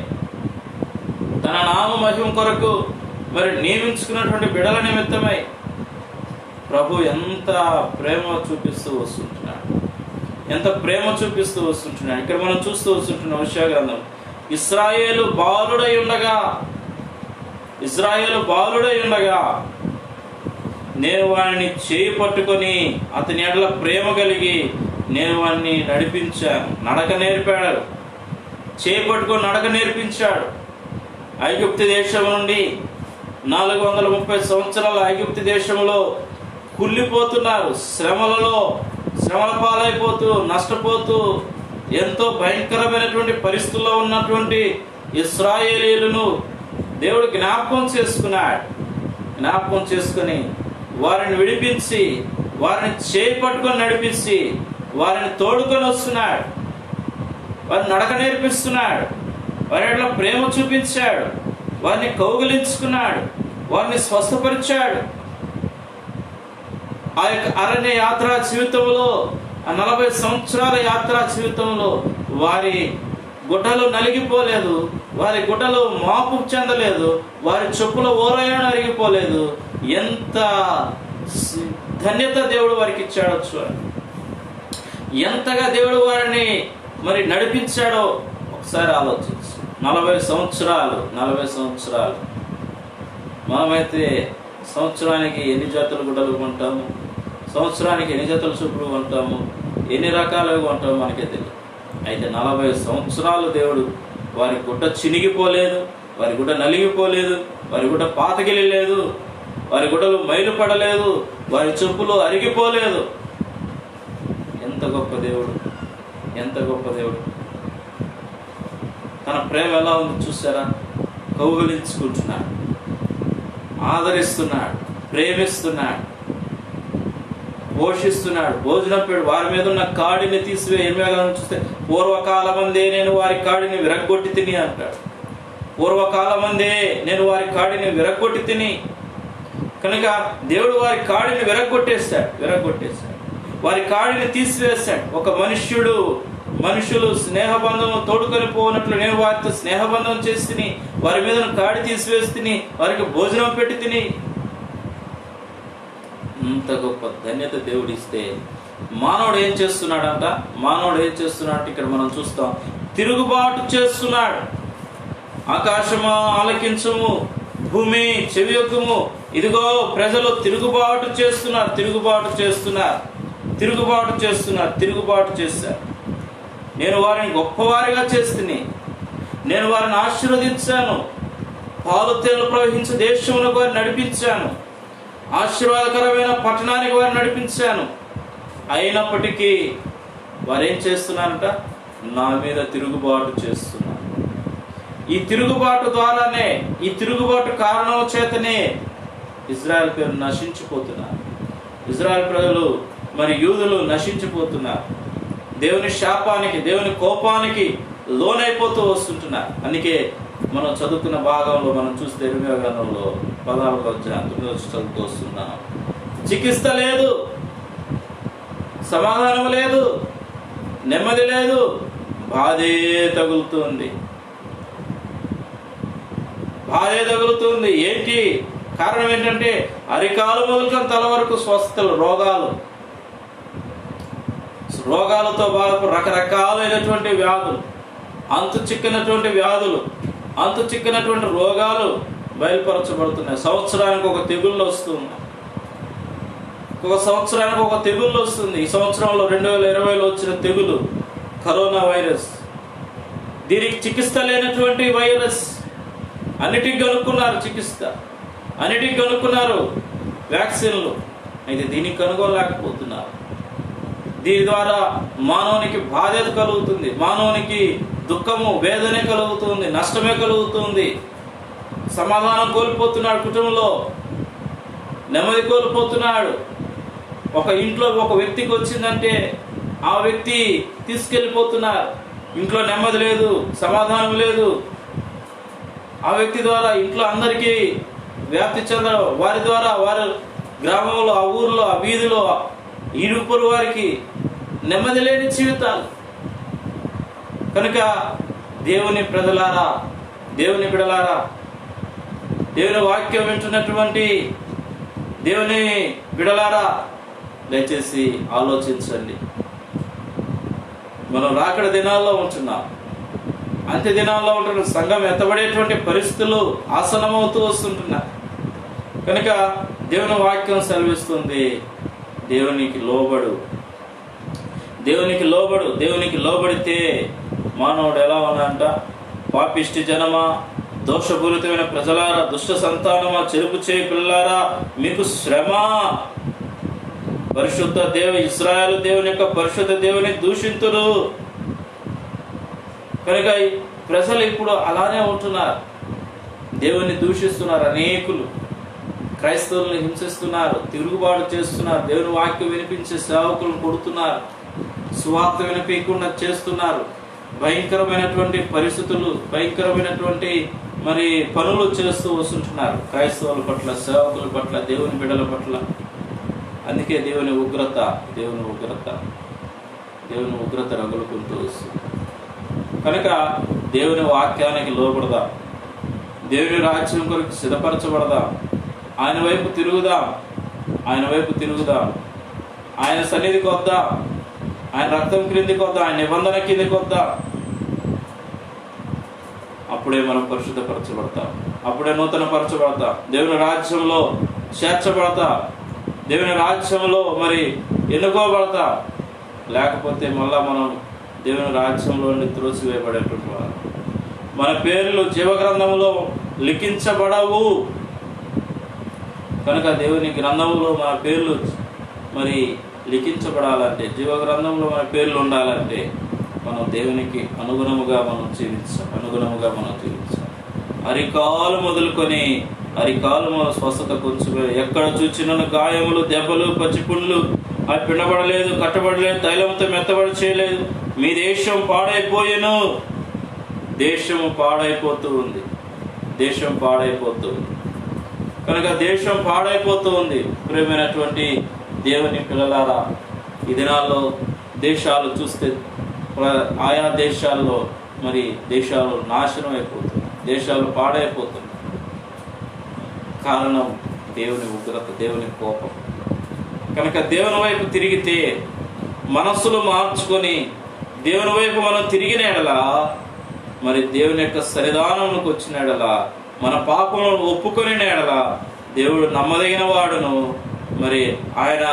తన నామ మహిమ కొరకు మరి నియమించుకున్నటువంటి బిడ్డల నిమిత్తమై ప్రభు ఎంత ప్రేమ చూపిస్తూ వస్తుంటున్నాడు, ఎంత ప్రేమ చూపిస్తూ వస్తుంటున్నాడు. ఇక్కడ మనం చూస్తూ వస్తుంటున్నాం యెషయా గ్రంథం. ఇశ్రాయేలు బాలుడై ఉండగా నేను వాడిని చేయి పట్టుకొని అతని ఎడల ప్రేమ కలిగి నేను వాడిని నడిపించాను, నడక నేర్పాడు, చేయి పట్టుకొని నడక నేర్పించాడు. ఐగుప్తు దేశం నుండి 430 సంవత్సరాల ఐగుప్తు దేశంలో కుళ్ళిపోతున్నారు, శ్రమల పాలైపోతూ నష్టపోతూ ఎంతో భయంకరమైనటువంటి పరిస్థితుల్లో ఉన్నటువంటి ఇశ్రాయేలీయులను దేవుడు జ్ఞాపకం చేసుకుని వారిని విడిపించి, వారిని చేపట్టుకొని నడిపించి, వారిని తోడుకొని వస్తున్నాడు, వారిని నడక నేర్పిస్తున్నాడు, వారి ఎడల ప్రేమ చూపించాడు, వారిని కౌగిలించుకున్నాడు, వారిని స్వస్థపరిచాడు. ఆ యొక్క అరణ్య యాత్రా జీవితంలో, ఆ 40 సంవత్సరాల యాత్రా జీవితంలో వారి గుడ్డలు నలిగిపోలేదు, వారి గుడ్డలు మాపు చెందలేదు, వారి చెప్పుల ఓరయన అరిగిపోలేదు. ఎంత ధన్యత దేవుడు వారికి ఇచ్చాడో చూడండి. ఎంతగా దేవుడు వారిని మరి నడిపించాడో ఒకసారి ఆలోచించు. 40 సంవత్సరాలు మనమైతే సంవత్సరానికి ఎన్ని జతలు గుడ్డలు కొంటాము, సంవత్సరానికి ఎన్ని జతలు చెప్పులు కొంటాము, ఎన్ని రకాలుగా కొంటాము మనకే తెలియదు. అయితే 40 సంవత్సరాలు దేవుడు వారి గుడ్డ చినిగిపోలేదు, వారి గుడ్డ నలిగిపోలేదు, వారి గుడ్డ పాతగిలేదు, వారి గుడ్డలు మైలు పడలేదు, వారి చెప్పులు అరిగిపోలేదు. ఎంత గొప్ప దేవుడు, ఎంత గొప్ప దేవుడు. తన ప్రేమ ఎలా ఉంది చూసారా? కౌగిలించుకుంటున్నాడు, ఆదరిస్తున్నాడు, ప్రేమిస్తున్నాడు, పోషిస్తున్నాడు, భోజనం పెడు. వారి మీద ఉన్న కాడిని తీసివే. 8 చూస్తే పూర్వకాలమందే నేను వారి కాడిని విరగ్గొట్టి తిని అంటాడు. పూర్వకాలమందే నేను వారి కాడిని విరగ్గొట్టి తిని. కనుక దేవుడు వారి కాడిని విరగ్గొట్టేశాడు, వారి కాడిని తీసివేశాడు. ఒక మనుషులు స్నేహబంధం తోడుకొని పోనట్లు నేను వారితో స్నేహబంధం చేసి తిని, వారి మీద కాడి తీసివేసి తిని, వారికి భోజనం పెట్టి తిని. ఇంత గొప్ప ధన్యత దేవుడు ఇస్తే మానవుడు ఏం చేస్తున్నాడంటే ఇక్కడ మనం చూస్తాం, తిరుగుబాటు చేస్తున్నాడు. ఆకాశమా ఆలకించము, భూమి చెవియొక్కము. ఇదిగో ప్రజలు తిరుగుబాటు చేశారు. నేను వారిని గొప్పవారిగా చేస్తుని, నేను వారిని ఆశీర్వదించాను, పాలు తేనెలు ప్రవహించే దేశంలో వారిని నడిపించాను, ఆశీర్వాదకరమైన పట్టణానికి వారిని నడిపించాను. అయినప్పటికీ వారేం చేస్తున్నారంట? నా మీద తిరుగుబాటు చేస్తున్నారు. ఈ తిరుగుబాటు ద్వారానే, ఈ తిరుగుబాటు కారణం చేతనే ఇజ్రాయెల్ పేరు నశించిపోతున్నారు. ఇజ్రాయెల్ ప్రజలు మరి యూదులు నశించిపోతున్నారు. దేవుని శాపానికి, దేవుని కోపానికి లోనైపోతూ వస్తుంటున్నారు. అందుకే మనం చదువుకున్న భాగంలో మనం చూస్తే ఇర్మియా గ్రంథంలో 14వ అధ్యాయం 9వ చదువుతూ వస్తున్నాం. చికిత్స లేదు, సమాధానం లేదు, నెమ్మది లేదు, బాధే తగులుతుంది. ఏంటి కారణం? ఏంటంటే అరికాలు మొదలుకొని తల వరకు స్వస్థతలు, రోగాలతో బాధపడు రకరకాలైనటువంటి వ్యాధులు, అంతు చిక్కినటువంటి రోగాలు బయలుపరచబడుతున్నాయి. సంవత్సరానికి ఒక తెగుళ్ళు వస్తుంది. ఈ సంవత్సరంలో 2020లో వచ్చిన తెగులు కరోనా వైరస్. దీనికి చికిత్స లేనటువంటి వైరస్. అన్నిటికి కనుక్కున్నారు చికిత్స, అన్నిటికి కనుక్కున్నారు వ్యాక్సిన్లు. అయితే దీనికి కనుగొనలేకపోతున్నారు. దీని ద్వారా మానవునికి బాధ్యత కలుగుతుంది, మానవునికి దుఃఖము, వేదన కలుగుతుంది, నష్టమే కలుగుతుంది. సమాధానం కోల్పోతున్నాడు, కుటుంబంలో నెమ్మది కోల్పోతున్నాడు. ఒక ఇంట్లో ఒక వ్యక్తికి వచ్చిందంటే ఆ వ్యక్తి తీసుకెళ్ళిపోతున్నారు. ఇంట్లో నెమ్మది లేదు, సమాధానం లేదు. ఆ వ్యక్తి ద్వారా ఇంట్లో అందరికీ వ్యాప్తి చెందడం, వారి ద్వారా వారి గ్రామంలో, ఆ ఊరిలో, ఆ వీధిలో, ఇరుపొరు వారికి నెమ్మది లేని జీవితాలు. కనుక దేవుని ప్రజలారా, దేవుని బిడలారా, దేవుని వాక్యం వింటున్నటువంటి దేవుని బిడలారా, దయచేసి ఆలోచించండి. మనం రాకడ దినాల్లో ఉంటున్నాం, అంత్య దినాల్లో ఉంటున్న సంఘం ఎత్తబడేటువంటి పరిస్థితులు ఆసనమవుతూ వస్తుంటున్నాయి. కనుక దేవుని వాక్యం సెలవిస్తుంది, దేవునికి లోబడితే మానవుడు ఎలా ఉన్నాడంట? పాపిష్టి జనమా, దోషపూరితమైన ప్రజలారా, దుష్ట సంతానమా, చెరుపు చేయి పిల్లారా, మీకు శ్రమ. ఇశ్రాయేలు దేవుని యొక్క పరిశుద్ధ దేవుని దూషింతురు. కనుక ప్రజలు ఇప్పుడు అలానే ఉంటున్నారు, దేవుని దూషిస్తున్నారు. అనేకులు క్రైస్తవులను హింసిస్తున్నారు, తిరుగుబాటు చేస్తున్నారు, దేవుని వాక్యం వినిపించే సేవకులను కొడుతున్నారు, సువార్త వినిపించకుండా చేస్తున్నారు. భయంకరమైనటువంటి పరిస్థితులు, భయంకరమైనటువంటి మరి పనులు చేస్తూ వస్తుంటున్నారు క్రైస్తవుల పట్ల, సేవకుల పట్ల, దేవుని బిడ్డల పట్ల. అందుకే దేవుని ఉగ్రత రగులుకుంటూ వస్తుంది. కనుక దేవుని వాక్యానికి లోబడదాం, దేవుని రాజ్యం కొరకు సిద్ధపరచబడదాం. ఆయన వైపు తిరుగుదాం, ఆయన వైపు తిరుగుదాం, ఆయన సన్నిధికి వద్దాం, ఆయన రక్తం క్రిందికి వద్దాం, ఆయన నిబంధన కిందికి వద్దాం. అప్పుడే మనం పరిశుద్ధపరచబడతాం, అప్పుడే నూతన పరచబడతాం, దేవుని రాజ్యంలో చేర్చబడతాం, దేవుని రాజ్యంలో మరి ఎన్నుకోబడతాం. లేకపోతే మళ్ళా మనం దేవుని రాజ్యంలో త్రోసివేయబడేటువంటి వారు. మన పేర్లు జీవగ్రంథంలో లిఖించబడవు. కనుక దేవుని గ్రంథంలో మన పేర్లు మరి లిఖించబడాలంటే, జీవగ్రంథంలో మన పేర్లు ఉండాలంటే మనం దేవునికి అనుగుణముగా మనం జీవించాలి. అరికాలు మొదలుకొని అరికాలు స్వస్థత కొంచెం ఎక్కడ చూచినను గాయములు, దెబ్బలు, పచ్చిపుండ్లు, అవి పిండబడలేదు, కట్టబడలేదు, తైలంతో మెత్తబడి చేయలేదు. మీ దేశం పాడైపోయేను. దేశము పాడైపోతూ ఉంది, దేశం పాడైపోతూ ఉంది. కనుక దేశం పాడైపోతూ ఉంది. ప్రియమైనటువంటి దేవుని పిల్లలారా, ఈ దినాల్లో దేశాలు చూస్తే ఆయా దేశాల్లో మరి దేశాలు నాశనం అయిపోతుంది, దేశాలు పాడైపోతుంది. కారణం దేవుని ఉగ్రత, దేవుని కోపం. కనుక దేవుని వైపు తిరిగితే, మనస్సులు మార్చుకొని దేవుని వైపు మనం తిరిగిన ఎడల, మరి దేవుని యొక్క సన్నిధానంలోకి వచ్చిన ఎడల, మన పాపములను ఒప్పుకొని ఎడల, దేవుడు నమ్మదగిన వాడును, మరి ఆయన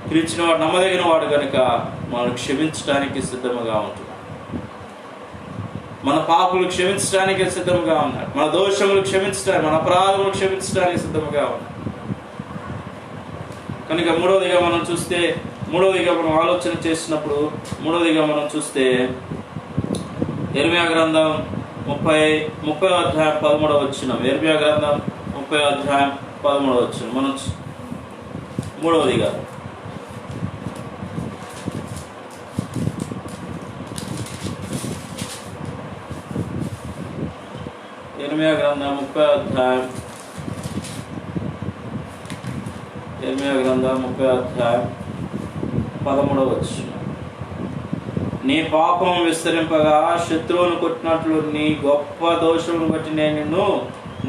పిలిచిన వాడు నమ్మదగిన వాడు కనుక మనం క్షమించడానికి సిద్ధముగా ఉంటున్నాడు. మన పాపలు క్షమించడానికి సిద్ధముగా ఉన్నాడు. మన దోషములు క్షమించడానికి, మన అపరాధములు క్షమించడానికి సిద్ధముగా ఉన్నాడు. కనుక మూడవదిగా మనం ఆలోచన చేసినప్పుడు, మనం చూస్తే యెరెమీయా గ్రంథం 30వ అధ్యాయం 13వ వచనం. యెరెమీయా గ్రంథం 30వ అధ్యాయం 13వ వచనం. మనం మూడవదిగా యెరెమీయా గ్రంథం 30వ అధ్యాయం 13వ వచనం. నీ పాపం విస్తరింపగా శత్రువును కొట్టినట్లు నీ గొప్ప దోషమును బట్టి నేను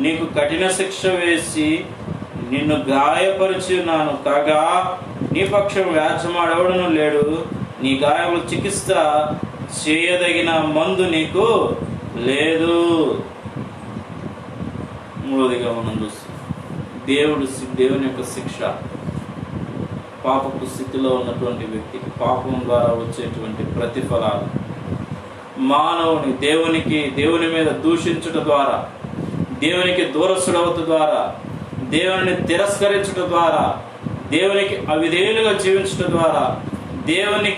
నీకు కఠిన శిక్ష వేసి నిన్ను గాయపరిచున్నాను. కాగా నీ పక్షం వ్యాజ్యమాడెవడను లేడు. నీ గాయములు చికిత్స చేయదగిన మందు నీకు లేదు. మూడవదిగా మనం చూస్తాం, దేవుని యొక్క శిక్ష పాపపు స్థితిలో ఉన్నటువంటి వ్యక్తికి, పాపం ద్వారా వచ్చేటువంటి ప్రతిఫలాలు. మానవుని దేవుని మీద దూషించుట ద్వారా, దేవునికి దూరస్తుడవుట ద్వారా, దేవుని తిరస్కరించుట ద్వారా, దేవునికి అవిధేయులుగా జీవించడం ద్వారా, దేవుని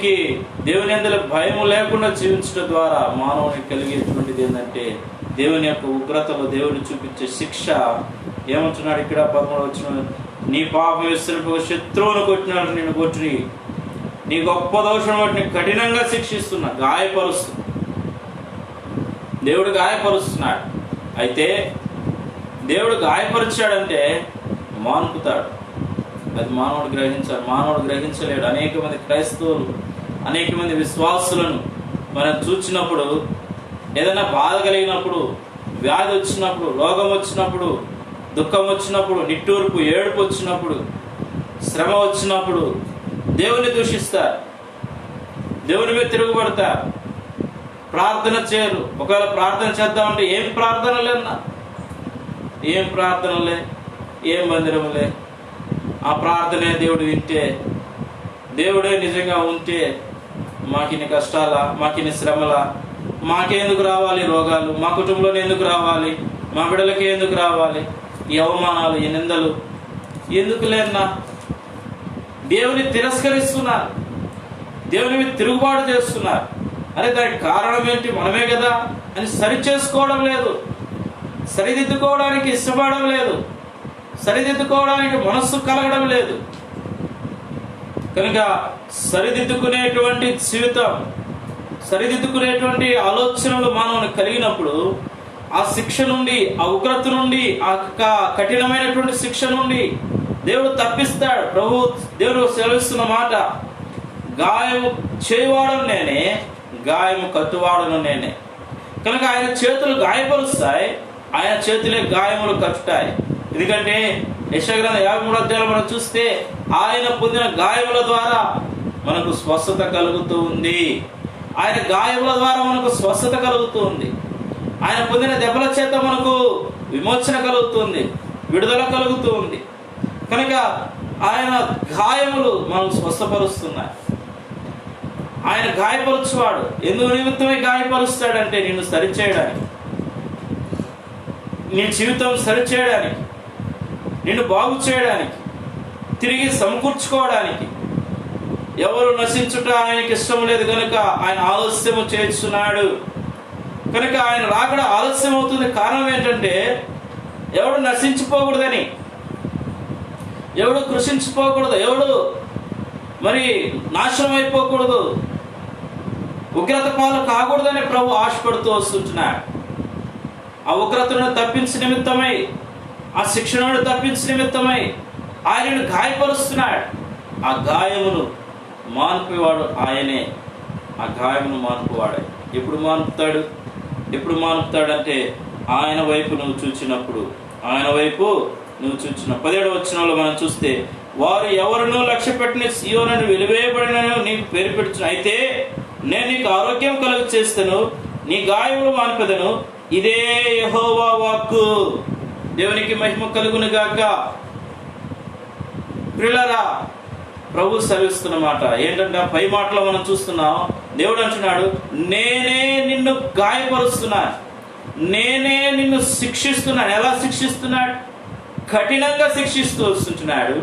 యందు భయం లేకుండా జీవించడం ద్వారా మానవునికి కలిగేటువంటిది ఏంటంటే దేవుని యొక్క ఉగ్రతలో దేవుడు చూపించే శిక్ష. ఏమంటున్నాడు ఇక్కడ 13వ వచనం, నీ పాపం విస్తరింపగా శత్రువును కొట్టినాడు, నిన్ను కొట్టి నీ గొప్ప దోషం బట్టి కఠినంగా శిక్షిస్తున్నా, గాయపరుస్తున్నా. దేవుడు గాయపరుస్తున్నాడు. అయితే దేవుడు గాయపరిచాడంటే మానుకుతాడు. అది మానవుడు గ్రహించాలి. మానవుడు గ్రహించలేడు. అనేక మంది క్రైస్తవులు, అనేక మంది విశ్వాసులను మనం చూచినప్పుడు, ఏదైనా బాధ కలిగినప్పుడు, వ్యాధి వచ్చినప్పుడు, రోగం వచ్చినప్పుడు, దుఃఖం వచ్చినప్పుడు, నిట్టూర్పు ఏడుపు వచ్చినప్పుడు, శ్రమ వచ్చినప్పుడు దేవుని దూషిస్తారు, దేవుని మీద తిరుగుబడతారు, ప్రార్థన చేయరు. ఒకవేళ ప్రార్థన చేద్దామంటే ఏం ప్రార్థనలేనా, ఏం ప్రార్థనలే, ఏం మందిరములే. ఆ ప్రార్థనే దేవుడు వింటే, దేవుడే నిజంగా ఉంటే మాకిన్ని కష్టాలా, మాకిన్ని శ్రమలా, మాకెందుకు రావాలి రోగాలు, మా కుటుంబంలో ఎందుకు రావాలి, మా బిడ్డలకి ఎందుకు రావాలి ఈ అవమానాలు, ఈ నిందలు ఎందుకు లేనా? దేవుని తిరస్కరిస్తున్నారు, దేవుని మీద తిరుగుబాటు చేస్తున్నారు. అరే దానికి కారణం ఏంటి? మనమే కదా అని సరి చేసుకోవడం లేదు, సరిదిద్దుకోవడానికి ఇష్టపడడం లేదు, సరిదిద్దుకోవడానికి మనస్సు కలగడం లేదు. కనుక సరిదిద్దుకునేటువంటి జీవితం, సరిదిద్దుకునేటువంటి ఆలోచనలు మానవుని కలిగినప్పుడు ఆ శిక్ష నుండి, ఆ ఉగ్రత నుండి, ఆ కఠినమైనటువంటి శిక్ష నుండి దేవుడు తప్పిస్తాడు. దేవుడు సెలవిస్తున్న మాట, గాయము చేయవాడను నేనే, గాయము కట్టువాడను నేనే. కనుక ఆయన చేతులు గాయపరుస్తాయి, ఆయన చేతులే గాయములు కట్టుతాయి. ఎందుకంటే యెషయా గ్రంథం 53వ అధ్యాయంలో మనం చూస్తే ఆయన పొందిన గాయముల ద్వారా మనకు స్వస్థత కలుగుతూ ఉంది. ఆయన గాయముల ద్వారా మనకు స్వస్థత కలుగుతూ ఉంది. ఆయన పొందిన దెబ్బల చేత మనకు విమోచన కలుగుతుంది, విడుదల కలుగుతూ ఉంది. కనుక ఆయన గాయములు మనకు స్వస్థపరుస్తున్నాయి. ఆయన గాయపరుచువాడు. ఎందుకు నిమిత్తమే గాయపరుస్తాడంటే నిన్ను సరిచేయడానికి, నీ జీవితం సరిచేయడానికి, నిన్ను బాగు చేయడానికి, తిరిగి సమకూర్చుకోవడానికి. ఎవరు నశించుట ఆయనకి ఇష్టం లేదు కనుక ఆయన ఆలస్యము చేస్తున్నాడు. కనుక ఆయన రాకడ ఆలస్యం అవుతుంది. కారణం ఏంటంటే ఎవడు నశించిపోకూడదని, ఎవడు కృషించిపోకూడదు, ఎవడు మరి నాశనం అయిపోకూడదు, ఉగ్రత పాలు కాకూడదని ప్రభు ఆశపడుతూ వస్తుంటున్నాడు. ఆ ఉగ్రతను తప్పించే నిమిత్తమై, ఆ శిక్షణను తప్పించే నిమిత్తమై ఆయనను గాయపరుస్తున్నాడు. ఆ గాయమును మాన్పేవాడు ఆయనే. ఆ గాయమును మాన్పువాడే. ఎప్పుడు మాన్పుతాడు? ఎప్పుడు మాన్పుతాడంటే ఆయన వైపు నువ్వు చూచినప్పుడు. ఆయన వైపు నువ్వు చూచిన 17వ వచనంలో మనం చూస్తే, వారు ఎవరినో లక్ష్య పెట్టిన సీయోనును వెలివేయబడిన నీకు పేరు పెడుతున్నా, అయితే నేను నీకు ఆరోగ్యం కలుగ చేస్తాను, నీ గాయములు మాన్పెదను, ఇదే యెహోవా వాక్కు. దేవునికి మహిమ కలుగును గాక. ప్రియులారా, ప్రభు సెలవిస్తున్న మాట ఏంటంటే పై మాటలో మనం చూస్తున్నాం. దేవుడు అంటున్నాడు, నేనే నిన్ను గాయపరుస్తున్నాను, నేనే నిన్ను శిక్షిస్తున్నాను. ఎలా శిక్షిస్తున్నాడు? కఠినంగా శిక్షిస్తూ వస్తుంటున్నాడు.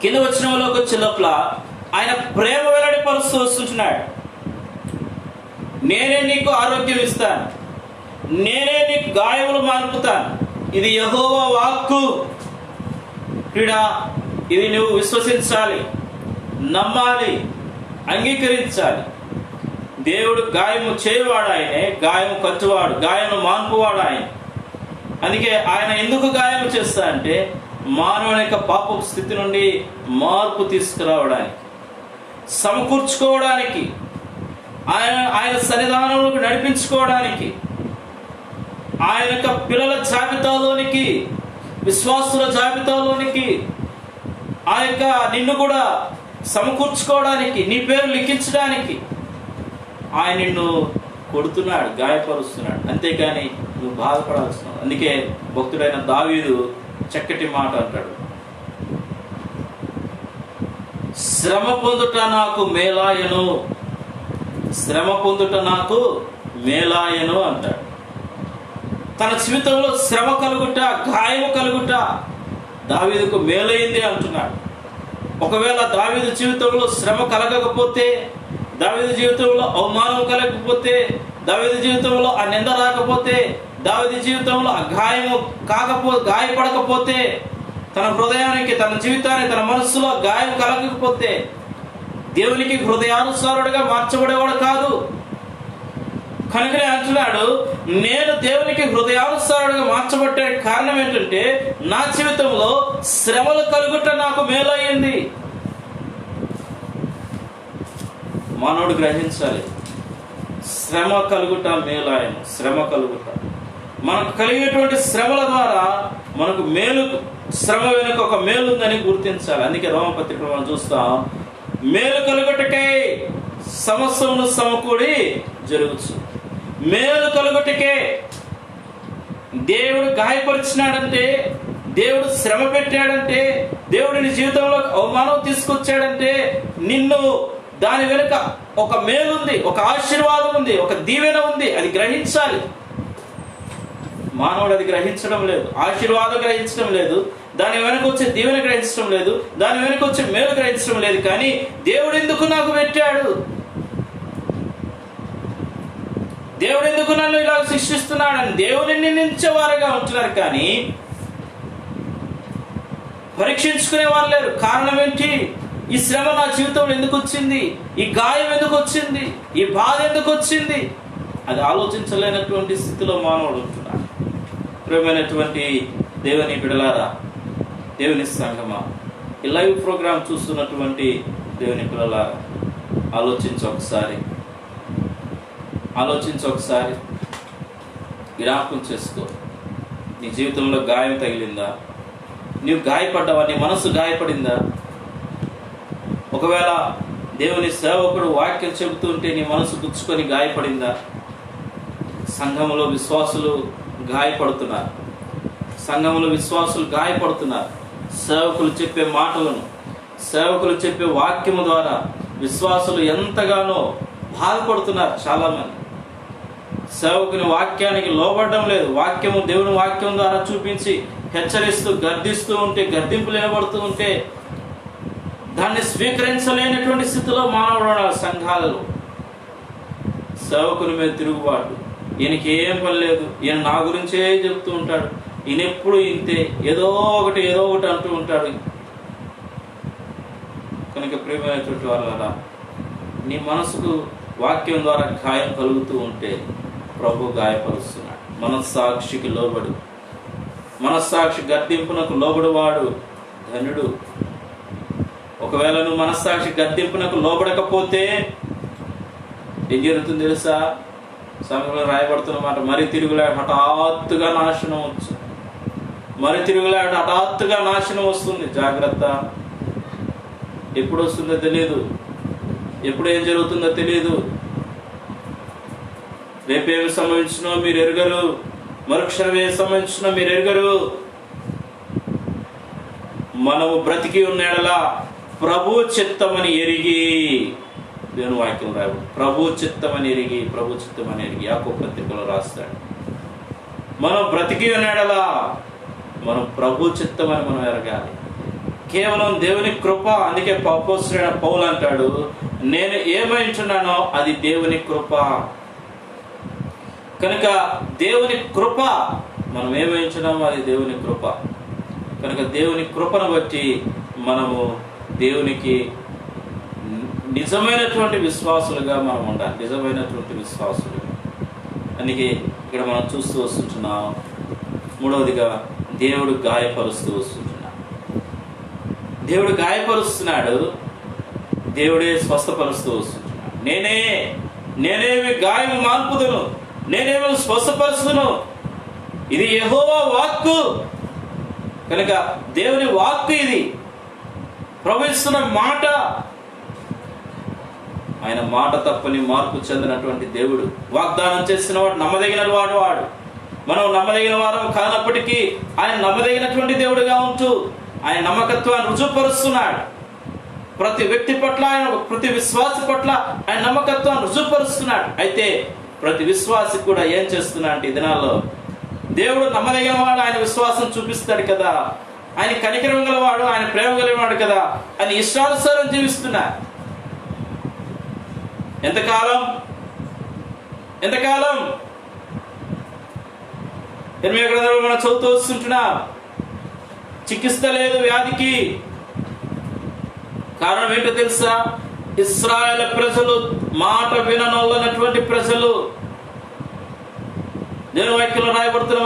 కింద వచనంలోకి వచ్చే లోపల ఆయన ప్రేమ వెల్లడిపరుస్తూ వస్తుంటున్నాడు. నేనే నీకు ఆరోగ్యం ఇస్తాను, నేనే నీకు గాయములు మాన్పుతాను, ఇది యెహోవా వాక్కు. క్రీడా ఇది నువ్వు విశ్వసించాలి, నమ్మాలి, అంగీకరించాలి. దేవుడు గాయము చేయవాడు ఆయనే, గాయము కట్టువాడు, గాయము మాన్పువాడు ఆయన. అందుకే ఆయన ఎందుకు గాయము చేస్తా అంటే మానవుని యొక్క పాపపు స్థితి నుండి మార్పు తీసుకురావడానికి, సమకూర్చుకోవడానికి, ఆయన సన్నిధానంలోకి నడిపించుకోవడానికి, ఆయన యొక్క పిల్లల జాబితాలోనికి, విశ్వాసుల జాబితాలోనికి, ఆ యొక్క నిన్ను కూడా సమకూర్చుకోవడానికి, నీ పేరు లిఖించడానికి ఆయన నిన్ను కొడుతున్నాడు, గాయపరుస్తున్నాడు. అంతేకాని నువ్వు బాధపడాల్సిన. అందుకే భక్తుడైన దావీదు చక్కటి మాట అంటాడు, శ్రమ పొందుట నాకు మేలాయను, శ్రమ పొందుట నాకు మేలాయను అంటాడు. తన జీవితంలో శ్రమ కలుగుట, గాయము కలుగుట దావీదుకు మేలైంది అంటున్నాడు. ఒకవేళ దావీదు జీవితంలో శ్రమ కలగకపోతే, దావీదు జీవితంలో అవమానం కలగకపోతే, దావీదు జీవితంలో ఆ నింద రాకపోతే, దావీదు జీవితంలో ఆ గాయపడకపోతే, తన హృదయానికి, తన జీవితానికి, తన మనస్సులో గాయం కలగకపోతే దేవునికి హృదయానుసారుడిగా మార్చబడేవాడు కాదు. కనుకనే అంటున్నాడు, నేను దేవునికి హృదయానుసారుడిగా మార్చబట్టే కారణం ఏంటంటే నా జీవితంలో శ్రమలు కలుగుట నాకు మేలయ్యింది. మానవుడు గ్రహించాలి, శ్రమ కలుగుట మేలాయను. శ్రమ కలుగుట మనకు కలిగేటువంటి శ్రమల ద్వారా మనకు మేలు, శ్రమ వెనుక ఒక మేలు ఉందని గుర్తించాలి. అందుకే రోమపత్రికలో మనం చూస్తాం, మేలు కలుగుటకై సమస్తమును సమకూడి జరుగుచు. మేలు కలుగుటకే. దేవుడు గాయపరిచినాడంటే, దేవుడు శ్రమ పెట్టాడంటే, దేవుడు నీ జీవితంలో అవమానం తీసుకొచ్చాడంటే నిన్ను దాని వెనుక ఒక మేలు ఉంది, ఒక ఆశీర్వాదం ఉంది, ఒక దీవెన ఉంది. అది గ్రహించాలి. మానవుడు అది గ్రహించడం లేదు, ఆశీర్వాదం గ్రహించడం లేదు, దాని వెనక వచ్చే దీవెన గ్రహించడం లేదు, దాని వెనక వచ్చే మేలు గ్రహించడం లేదు. కానీ దేవుడు ఎందుకు నాకు పెట్టాడు, దేవుడు ఎందుకు నన్ను ఇలా శిక్షిస్తున్నాడని దేవుని నిందించేవారుగా ఉంటున్నారు. కానీ పరీక్షించుకునే వాళ్ళు లేరు. కారణం ఏంటి? ఈ శ్రమ నా జీవితంలో ఎందుకు వచ్చింది, ఈ గాయం ఎందుకు వచ్చింది, ఈ బాధ ఎందుకు వచ్చింది, అది ఆలోచించలేనటువంటి స్థితిలో మానవుడు ఉంటున్నాడు. ప్రియమైనటువంటి దేవుని బిడ్డలారా, దేవుని సంగమా, ఈ లైవ్ ప్రోగ్రాం చూస్తున్నటువంటి దేవుని పిల్లలారా, ఆలోచించి ఒకసారి జ్ఞాపకం చేసుకో. నీ జీవితంలో గాయం తగిలిందా? నీవు గాయపడ్డావా? నీ మనసు గాయపడిందా? ఒకవేళ దేవుని సేవకుడు వాక్యం చెబుతుంటే నీ మనసు గుచ్చుకొని గాయపడిందా? సంఘంలో విశ్వాసులు గాయపడుతున్నారు. సంఘంలో విశ్వాసులు గాయపడుతున్నారు. సేవకులు చెప్పే మాటలను, సేవకులు చెప్పే వాక్యము ద్వారా విశ్వాసులు ఎంతగానో బాధపడుతున్నారు. చాలామంది సేవకుని వాక్యానికి లోబడడం లేదు. వాక్యము, దేవుని వాక్యం ద్వారా చూపించి హెచ్చరిస్తూ గర్దిస్తూ ఉంటే, గర్దింపులు వినబడుతూ ఉంటే దాన్ని స్వీకరించలేనటువంటి స్థితిలో మానవుడు సంఘాలలో. సేవకుని మీద తిరుగుబాటు, ఈయనకి ఏం పని లేదు, ఈయన నా గురించే చెబుతూ ఉంటాడు, ఈయన ఎప్పుడు ఇంతే, ఏదో ఒకటి అంటూ ఉంటాడు. కనుక ప్రియమైనటువంటి వాళ్ళ, నీ మనసుకు వాక్యం ద్వారా గాయం కలుగుతూ ఉంటే ప్రభు గాయపరుస్తున్నాడు. మనస్సాక్షికి లోబడు. మనస్సాక్షి గద్దింపునకు లోబడువాడు ధనుడు. ఒకవేళ నువ్వు మనస్సాక్షి గద్దింపునకు లోబడకపోతే ఏం జరుగుతుంది తెలుసా? సమయంలో రాయబడుతున్న మాట, మరి తిరుగులాట హఠాత్తుగా నాశనం వచ్చు. మరి తిరుగులాట హఠాత్తుగా నాశనం వస్తుంది. జాగ్రత్త. ఎప్పుడు వస్తుందో తెలియదు, ఎప్పుడు ఏం జరుగుతుందో తెలియదు. రేపేమి సంభవించినో మీరు ఎరుగరు, మరుక్షణం ఏం సంభవించినో మీరు ఎరుగరు. మనము బ్రతికి ఉన్నలా ప్రభు చిత్తమని ఎరిగి, దేవుని వాక్యం రాయబడు, ప్రభు చిత్తమని ఎరిగి, ప్రభు చిత్తమని ఎరిగి యాకోబు పత్రికలో రాస్తాడు. మనం బ్రతికి ఉన్నలా మనం ప్రభు చిత్తమని మనం ఎరగాలి. కేవలం దేవుని కృప. అందుకే అపోస్తలుడైన పౌలు అంటాడు, నేను ఏమైంటున్నానో అది దేవుని కృప. కనుక దేవుని కృప, మనం ఏమైంచున్నామో అది దేవుని కృప. కనుక దేవుని కృపను బట్టి మనము దేవునికి నిజమైనటువంటి విశ్వాసులుగా మనం ఉండాలి. నిజమైనటువంటి విశ్వాసులుగా. అందుకే ఇక్కడ మనం చూస్తూ వస్తుంటున్నాం. మూడవదిగా, దేవుడు గాయపరుస్తూ వస్తుంటున్నాడు. దేవుడు గాయపరుస్తున్నాడు, దేవుడే స్వస్థపరుస్తూ వస్తుంటున్నాడు. నేనేమి గాయము మాన్పుదును, నేనేమి స్వస్థపరుస్తును, ఇది యెహోవా వాక్కు. కనుక దేవుని వాక్కు ఇది, ప్రవహిస్తున్న మాట. ఆయన మాట తప్పని మార్పు చెందినటువంటి దేవుడు. వాగ్దానం చేసిన వాడు నమ్మదగిన వాడు. మనం నమ్మదగిన వారం కానప్పటికీ ఆయన నమ్మదగినటువంటి దేవుడిగా ఉంటూ ఆయన నమ్మకత్వాన్ని రుజువుపరుస్తున్నాడు. ప్రతి వ్యక్తి పట్ల, ఆయన ప్రతి విశ్వాసి పట్ల ఆయన నమ్మకత్వాన్ని రుజువుపరుస్తున్నాడు. అయితే ప్రతి విశ్వాసి కూడా ఏం చేస్తున్నా అంటే, ఈ దినాల్లో దేవుడు నమ్మదగిన వాడు, ఆయన విశ్వాసం చూపిస్తాడు కదా, ఆయన కనికరం గలవాడు, ఆయన ప్రేమ గలవాడు కదా, ఆయన ఇష్టానుసారం జీవిస్తున్నాడు. ఎంతకాలం ఎనిమిది గ్రంథంలో మనం చదువుతూ వస్తుంటున్నాం. చికిత్స లేదు వ్యాధికి. కారణం ఏంటో తెలుసా? ఇశ్రాయేలు ప్రజలు, మాట విననొల్లనటువంటి ప్రజలు. దేవుని వాక్యంలో రాయబడుతున్న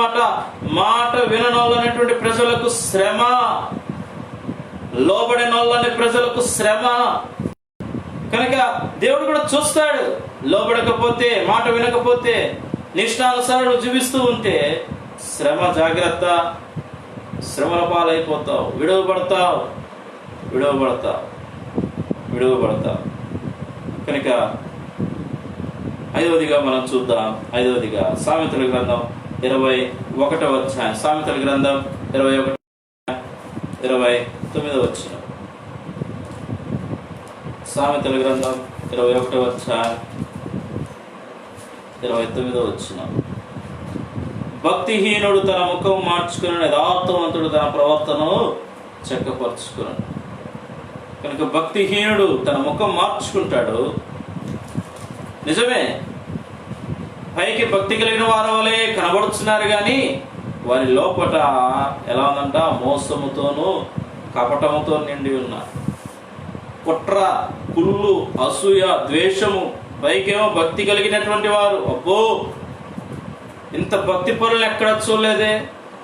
మాట విననొల్లనటువంటి ప్రజలకు శ్రమ, లోబడినొల్లని ప్రజలకు శ్రమ. కనుక దేవుడు కూడా చూస్తాడు. లోబడకపోతే, మాట వినకపోతే, నిష్ఠానుసారం జీవిస్తూ ఉంటే శ్రమ. జాగ్రత్త. శ్రమల పాలైపోతావు, విడువబడతావు. కనుక ఐదవదిగా మనం చూద్దాం. ఐదవదిగా సామెతల గ్రంథం 21వ అధ్యాయం. సామెతల గ్రంథం 21:29 వచనం. సామెతల గ్రంథం 21వ అధ్యాయం 29 వచనం. భక్తిహీనుడు తన ముఖం మార్చుకుని, యథార్థవంతుడు తన ప్రవర్తనను చక్కపరుచుకున్నాడు. కనుక భక్తిహీనుడు తన ముఖం మార్చుకుంటాడు. నిజమే, పైకి భక్తి కలిగిన వారి వలె కనబడుతున్నారు, కానీ వారి లోపట ఎలా ఉందంట? మోసముతోనూ కపటముతో నిండి ఉన్నారు. కుట్ర, కుళ్ళు, అసూయ, ద్వేషము. పైకేమో భక్తి కలిగినటువంటి వారు, అబ్బో ఇంత భక్తి పరులను ఎక్కడ చూడలేదే,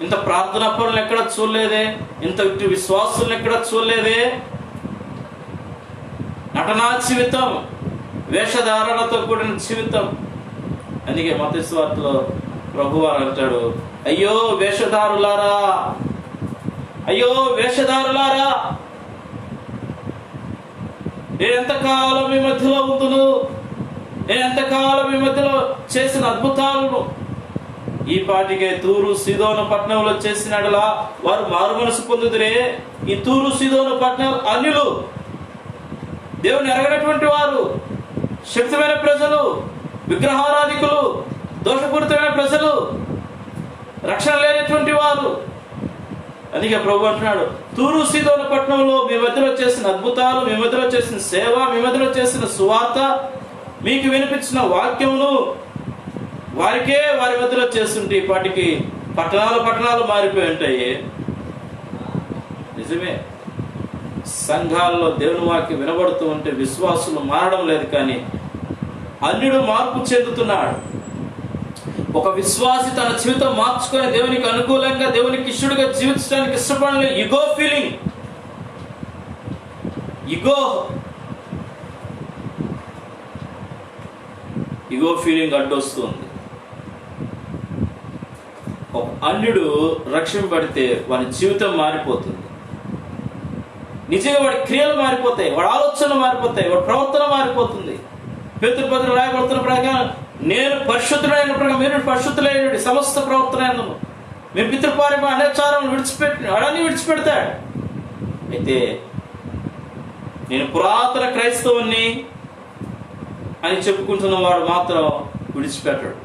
ఇంత ప్రార్థనా పరులను ఎక్కడ చూడలేదే, ఇంత విశ్వాసులను ఎక్కడ చూడలేదే. నటనా జీవితం, వేషధారణతో కూడిన జీవితం. అందుకే మత్తయి సువార్తలో ప్రభువారు అంటాడు, అయ్యో వేషధారులారా, అయ్యో వేషధారులారా, నేను ఎంతకాలం మీ మధ్యలో ఉంటును, నేను ఎంతకాలం మీ మధ్యలో చేసిన అద్భుతాలను ఈ పాటికే తూరు సీదోను పట్టణంలో చేసినట్లా వారు మారు మనసు పొందుదురే. ఈ తూరు సీదోను పట్టణం అన్యులు, దేవుని ఎరగనటువంటి వారు, శక్తిమైన ప్రజలు, విగ్రహారాధికులు, దోషపూరితమైన ప్రజలు, రక్షణ లేనటువంటి వారు. అందుకే ప్రభు అంటున్నాడు, తూరు సీదోను పట్టణంలో మీ మధ్యలో చేసిన అద్భుతాలు, మీ మధ్యలో చేసిన సేవ, మీ మధ్యలో చేసిన సువార్త, మీకు వినిపించిన వాక్యమును వారికే వారి మధ్యలో చేస్తుంటే ఈ పాటికి పట్టణాలు మారిపోయి ఉంటాయి. నిజమే, సంఘాల్లో దేవుని వాక్యం వినబడుతూ ఉంటే విశ్వాసులు మారడం లేదు, కానీ అన్యుడు మార్పు చెందుతున్నాడు. ఒక విశ్వాసి తన జీవితం మార్చుకొని దేవునికి అనుకూలంగా, దేవునికి ఇష్టడుగా జీవించడానికి ఇష్టపడలే. ఇగో ఫీలింగ్, ఇగో ఫీలింగ్ అడ్డొస్తుంది. ఒక అన్యుడు రక్షింపబడితే వాడి జీవితం మారిపోతుంది. నిజంగా వాడి క్రియలు మారిపోతాయి, వాడి ఆలోచనలు మారిపోతాయి, వాడి ప్రవర్తన మారిపోతుంది. పేతురు పత్రికలో రాయబడుతున్న ప్రకారం, నేను పరిశుద్ధుడైన ప్రకారం మీరు పరిశుద్ధులైన సమస్త ప్రవర్తన మేము పితృపారి అనేచారం అడని విడిచిపెడతాడు. అయితే నేను పురాతన క్రైస్తవుని అని చెప్పుకుంటున్న వాడు మాత్రం విడిచిపెట్టాడు.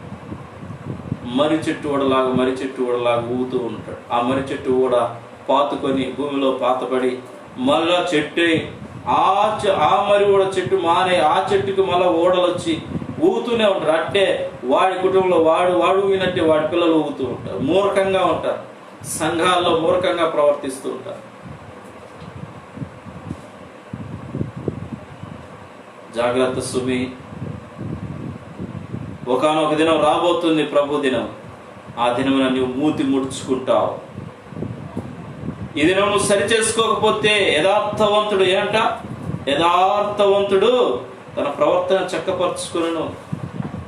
మర్రి చెట్టు ఊడలాగా ఊగుతూ ఉంటాడు. ఆ మర్రి చెట్టు ఊడ పాతుకొని భూమిలో పాతపడి మళ్ళా చెట్టు ఆ మరి ఊడ చెట్టు మానే ఆ చెట్టుకు మళ్ళా ఊడలు వచ్చి ఊగుతూనే ఉంటారు. అంటే వాడి కుటుంబంలో వాడు ఊగినట్టే వాడి పిల్లలు ఊగుతూ ఉంటారు. మూర్ఖంగా ఉంటారు, సంఘాల్లో మూర్ఖంగా ప్రవర్తిస్తూ ఉంటారు. జాగ్రత్త సుమి, ఒకానొక దినం రాబోతుంది, ప్రభు దినం. ఆ దినమున నువ్వు మూతి ముడుచుకుంటావు. ఈ దినం నువ్వు సరి చేసుకోకపోతే యథార్థవంతుడు తన ప్రవర్తన చక్కపరుచుకును.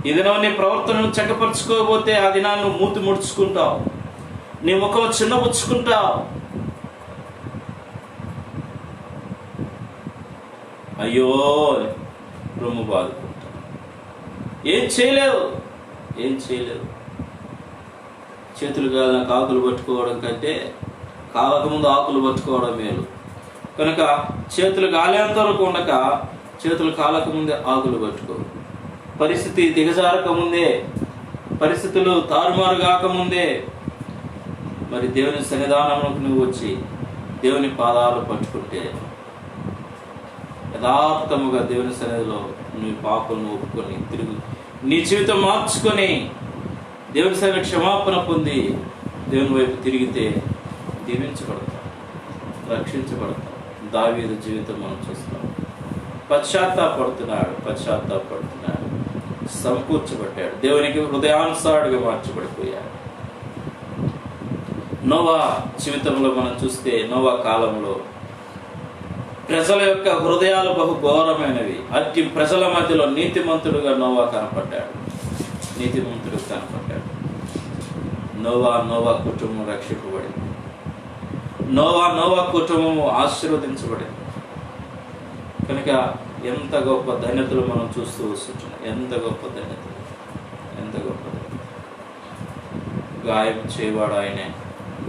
ఈ దినం నీ ప్రవర్తనను చక్కపరుచుకోకపోతే ఆ దినాన్ని నువ్వు మూతి ముడుచుకుంటావు, నీ ముఖం చిన్నపుచ్చుకుంటావు. అయ్యో రొమ్ము బాదుకుంటా, ఏం చేయలేవు. చేతులు కాలినాక ఆకులు పట్టుకోవడం కంటే కాలకముందు ఆకులు పట్టుకోవడం మేలు. కనుక చేతులు కాలేంత వరకు ఉండక చేతులు కాలకముందే ఆకులు పట్టుకో. పరిస్థితి దిగజారకముందే, పరిస్థితులు తారుమారు కాకముందే మరి దేవుని సన్నిధానంలోకి నువ్వు వచ్చి దేవుని పాదాలు పట్టుకుంటే యథార్థముగా దేవుని సన్నిధిలో నీ పాపను ఒప్పుకొని తిరుగు నీ జీవితం మార్చుకొని దేవుని సన్నిధిలో క్షమాపణ పొంది దేవుని వైపు తిరిగితే దీవించబడతాం, రక్షించబడతాం. దావీదు జీవితం మనం చూస్తాం. పశ్చాత్తాపడుతున్నాడు, సమకూర్చబడ్డాడు, దేవునికి హృదయానుసారుడిగా మార్చబడిపోయాడు. నోవా జీవితంలో మనం చూస్తే, నోవా కాలంలో ప్రజల యొక్క హృదయాలు బహు ఘోరమైనవి. అట్టి ప్రజల మధ్యలో నీతిమంతుడుగా నోవా కనపడ్డాడు. నోవా కుటుంబం రక్షింపబడింది. నోవా కుటుంబము ఆశీర్వదించబడింది. కనుక ఎంత గొప్ప ధన్యతలు మనం చూస్తూ వస్తుంటున్నాం. ఎంత గొప్ప ధన్యతలు. గాయం చేయవాడు ఆయనే,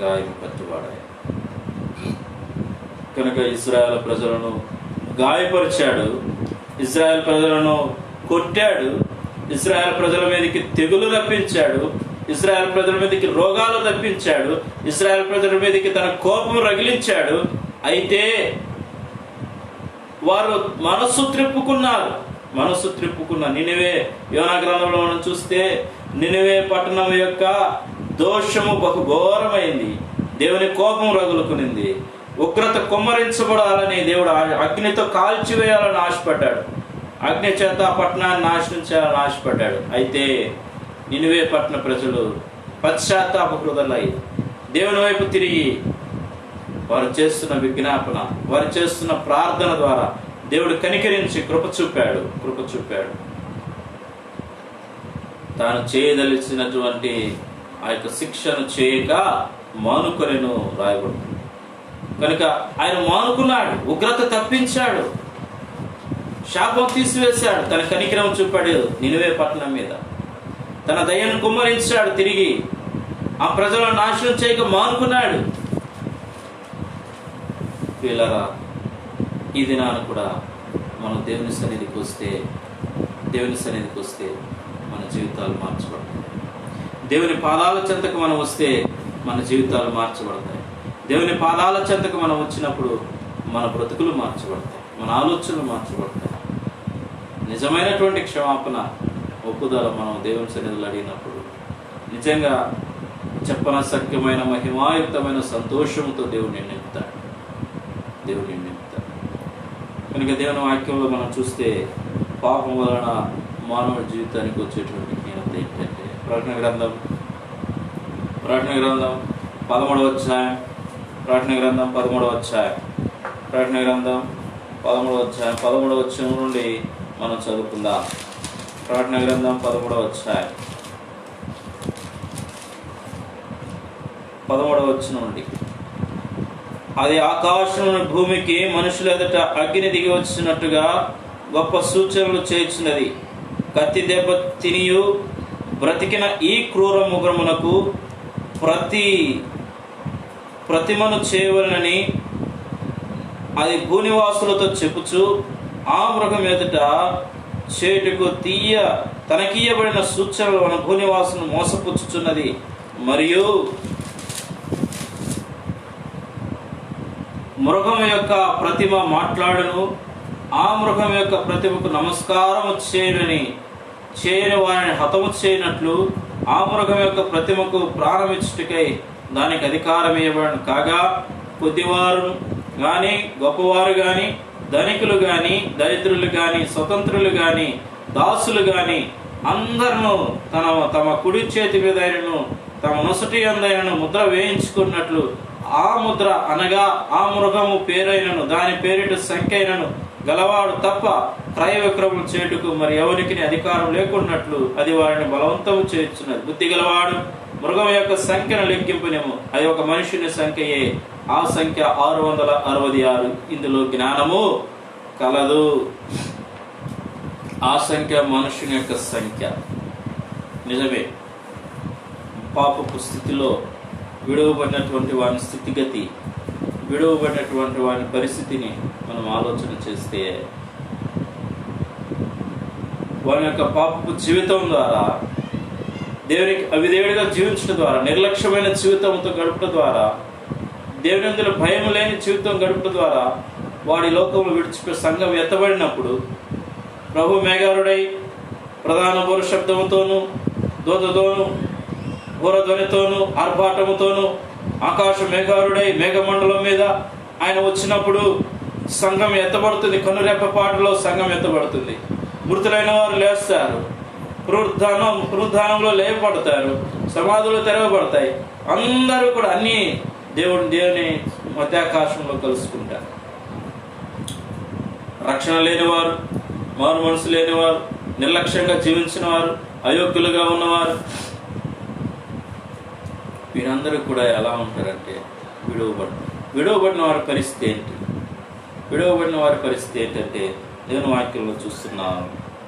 గాయం పట్టువాడు ఆయన. కనుక ఇశ్రాయేలు ప్రజలను గాయపరిచాడు, ఇశ్రాయేలు ప్రజలను కొట్టాడు, ఇశ్రాయేలు ప్రజల మీదకి తెగులు రప్పించాడు, ఇశ్రాయేలు ప్రజల మీదకి రోగాలు రప్పించాడు, ఇశ్రాయేలు ప్రజల మీదకి తన కోపం రగిలించాడు. అయితే వారు మనస్సు త్రిప్పుకున్న నినివే, యోనా గ్రంథంలో మనం చూస్తే నినివే పట్టణం యొక్క దోషము బహు ఘోరమైంది. దేవుని కోపం రగులుకునింది. ఉగ్రత కుమ్మరించబడాలని దేవుడు అగ్నితో కాల్చివేయాలని ఆశపడ్డాడు. అగ్ని చేత పట్టణాన్ని నాశనం చేయాలని ఆశపడ్డాడు. అయితే నినివే పట్టణ ప్రజలు పశ్చాత్తాప హృదయులై దేవుని వైపు తిరిగి వారు చేస్తున్న విజ్ఞాపన, వారు చేస్తున్న ప్రార్థన ద్వారా దేవుడు కనికరించి కృప చూపాడు. తాను చేయదలిచినటువంటి ఆ యొక్క శిక్షను చేయక మానుకొనెను రాయబడుతుంది. కనుక ఆయన మానుకున్నాడు, ఉగ్రత తప్పించాడు, శాపం తీసివేశాడు, తన కనికరం చూపాడు నినివే పట్టణం మీద, తన దయను కుమ్మరించాడు, తిరిగి ఆ ప్రజలను నాశనం చేయక మానుకున్నాడు. వీళ్ళరా, ఈ దినాన్ని కూడా మనం దేవుని సన్నిధికి వస్తే మన జీవితాలు మార్చబడతాయి. దేవుని పాదాల చెంతకు మనం వస్తే మన జీవితాలు మార్చబడతాయి. దేవుని పాదాల చెంతకు మనం వచ్చినప్పుడు మన బ్రతుకులు మార్చబడతాయి, మన ఆలోచనలు మార్చబడతాయి. నిజమైనటువంటి క్షమాపణ, ఒప్పుదల మనం దేవుని సన్నిధిలో అడిగినప్పుడు నిజంగా చెప్పనసక్యమైన మహిమాయుక్తమైన సంతోషంతో దేవుని నింపుతాడు. కనుక దేవుని వాక్యంలో మనం చూస్తే పాపం వలన మానవుడి జీవితానికి వచ్చేటువంటి హీనత ఏంటంటే, ప్రకటన గ్రంథం 13వ అధ్యాయం, ప్రకటన గ్రంథం 13వ అధ్యాయం 13వ వచనం నుండి మనం చదువుకుందాం. ప్రకటన గ్రంథం 13వ అధ్యాయం 13వ వచనం నుండి, అది ఆకాశం భూమికి మనుషుల ఎదుట అగ్ని దిగి వచ్చినట్టుగా గొప్ప సూచనలు చేయుచున్నది. కత్తి దెబ్బ తినియు బ్రతికిన ఈ క్రూర మృగమునకు ప్రతిమను చేయవలనని అది భూనివాసులతో చెప్పుచు ఆ మృగం ఎదుట చేటుకు తనకీయబడిన సూచనలు మన భూనివాసును మోసపుచ్చుచున్నది. మరియు మృగం యొక్క ప్రతిమ మాట్లాడును, ఆ మృగం యొక్క ప్రతిమకు నమస్కారము చేయని వారిని హతము చేయనట్లు ఆ మృగం యొక్క ప్రతిమకు ప్రారంభించుటకై దానికి అధికారం ఇవ్వబడను. కాగా కొద్దివారు కానీ, గొప్పవారు కానీ, ధనికులు కానీ, దరిద్రులు కానీ, స్వతంత్రులు కానీ, దాసులు కానీ అందరూ తమ కుడి చేతి మీద అయినను తమ నొసటి అందైనను ముద్ర వేయించుకున్నట్లు ఆ ముద్ర అనగా ఆ మృగము పేరైనను దాని పేరిట సంఖ్య అయినను గలవాడు తప్ప క్రయ విక్రమం చేయుటకు మరి ఎవరికి అధికారం లేకున్నట్లు అది వారిని బలవంతము చేయుచున్నది. బుద్ధి గలవాడు మృగం యొక్క సంఖ్యను లెక్కింపునేమో, అది ఒక మనుషుని సంఖ్యయే, ఆ సంఖ్య 666. ఇందులో జ్ఞానము కలదు. ఆ సంఖ్య మనుషుని యొక్క సంఖ్య. నిజమే, పాపపు స్థితిలో విడువబడినటువంటి వాని స్థితిగతి, విడువబడినటువంటి వాని పరిస్థితిని మనం ఆలోచన చేస్తే, వాని యొక్క పాపపు జీవితం ద్వారా, దేవునికి అవిధేయుడిగా జీవించడం ద్వారా, నిర్లక్ష్యమైన జీవితంతో గడపడం ద్వారా, దేవుని అందులో భయం లేని జీవితం గడపడం ద్వారా వాడి లోకంలో విడిచిపోయి సంఘం ఎత్తబడినప్పుడు ప్రభు మేఘారుడై ప్రధాన బోర శబ్దముతోనూ, దూతతోనూ, బోరధ్వనితోనూ, ఆర్భాటముతోనూ, ఆకాశ మేఘారుడై మేఘమండలం మీద ఆయన వచ్చినప్పుడు సంఘం ఎత్తబడుతుంది. కనురెప్పపాటులో సంఘం ఎత్తబడుతుంది. మృతులైన వారు లేస్తారు, పునరుద్ధానంలో లేపబడతారు, సమాధులు తెరవబడతాయి. అందరూ కూడా అన్ని దేవుని మధ్యాకాశంలో కలుసుకుంటారు. రక్షణ లేనివారు, మారు మనసు లేనివారు, నిర్లక్ష్యంగా జీవించిన వారు, అయోగ్యులుగా ఉన్నవారు, వీరందరూ కూడా ఎలా ఉంటారంటే విడవబడిన వారి పరిస్థితి ఏంటి? విడవబడిన వారి పరిస్థితి ఏంటంటే దేవుని వాక్యంలో చూస్తున్నాం,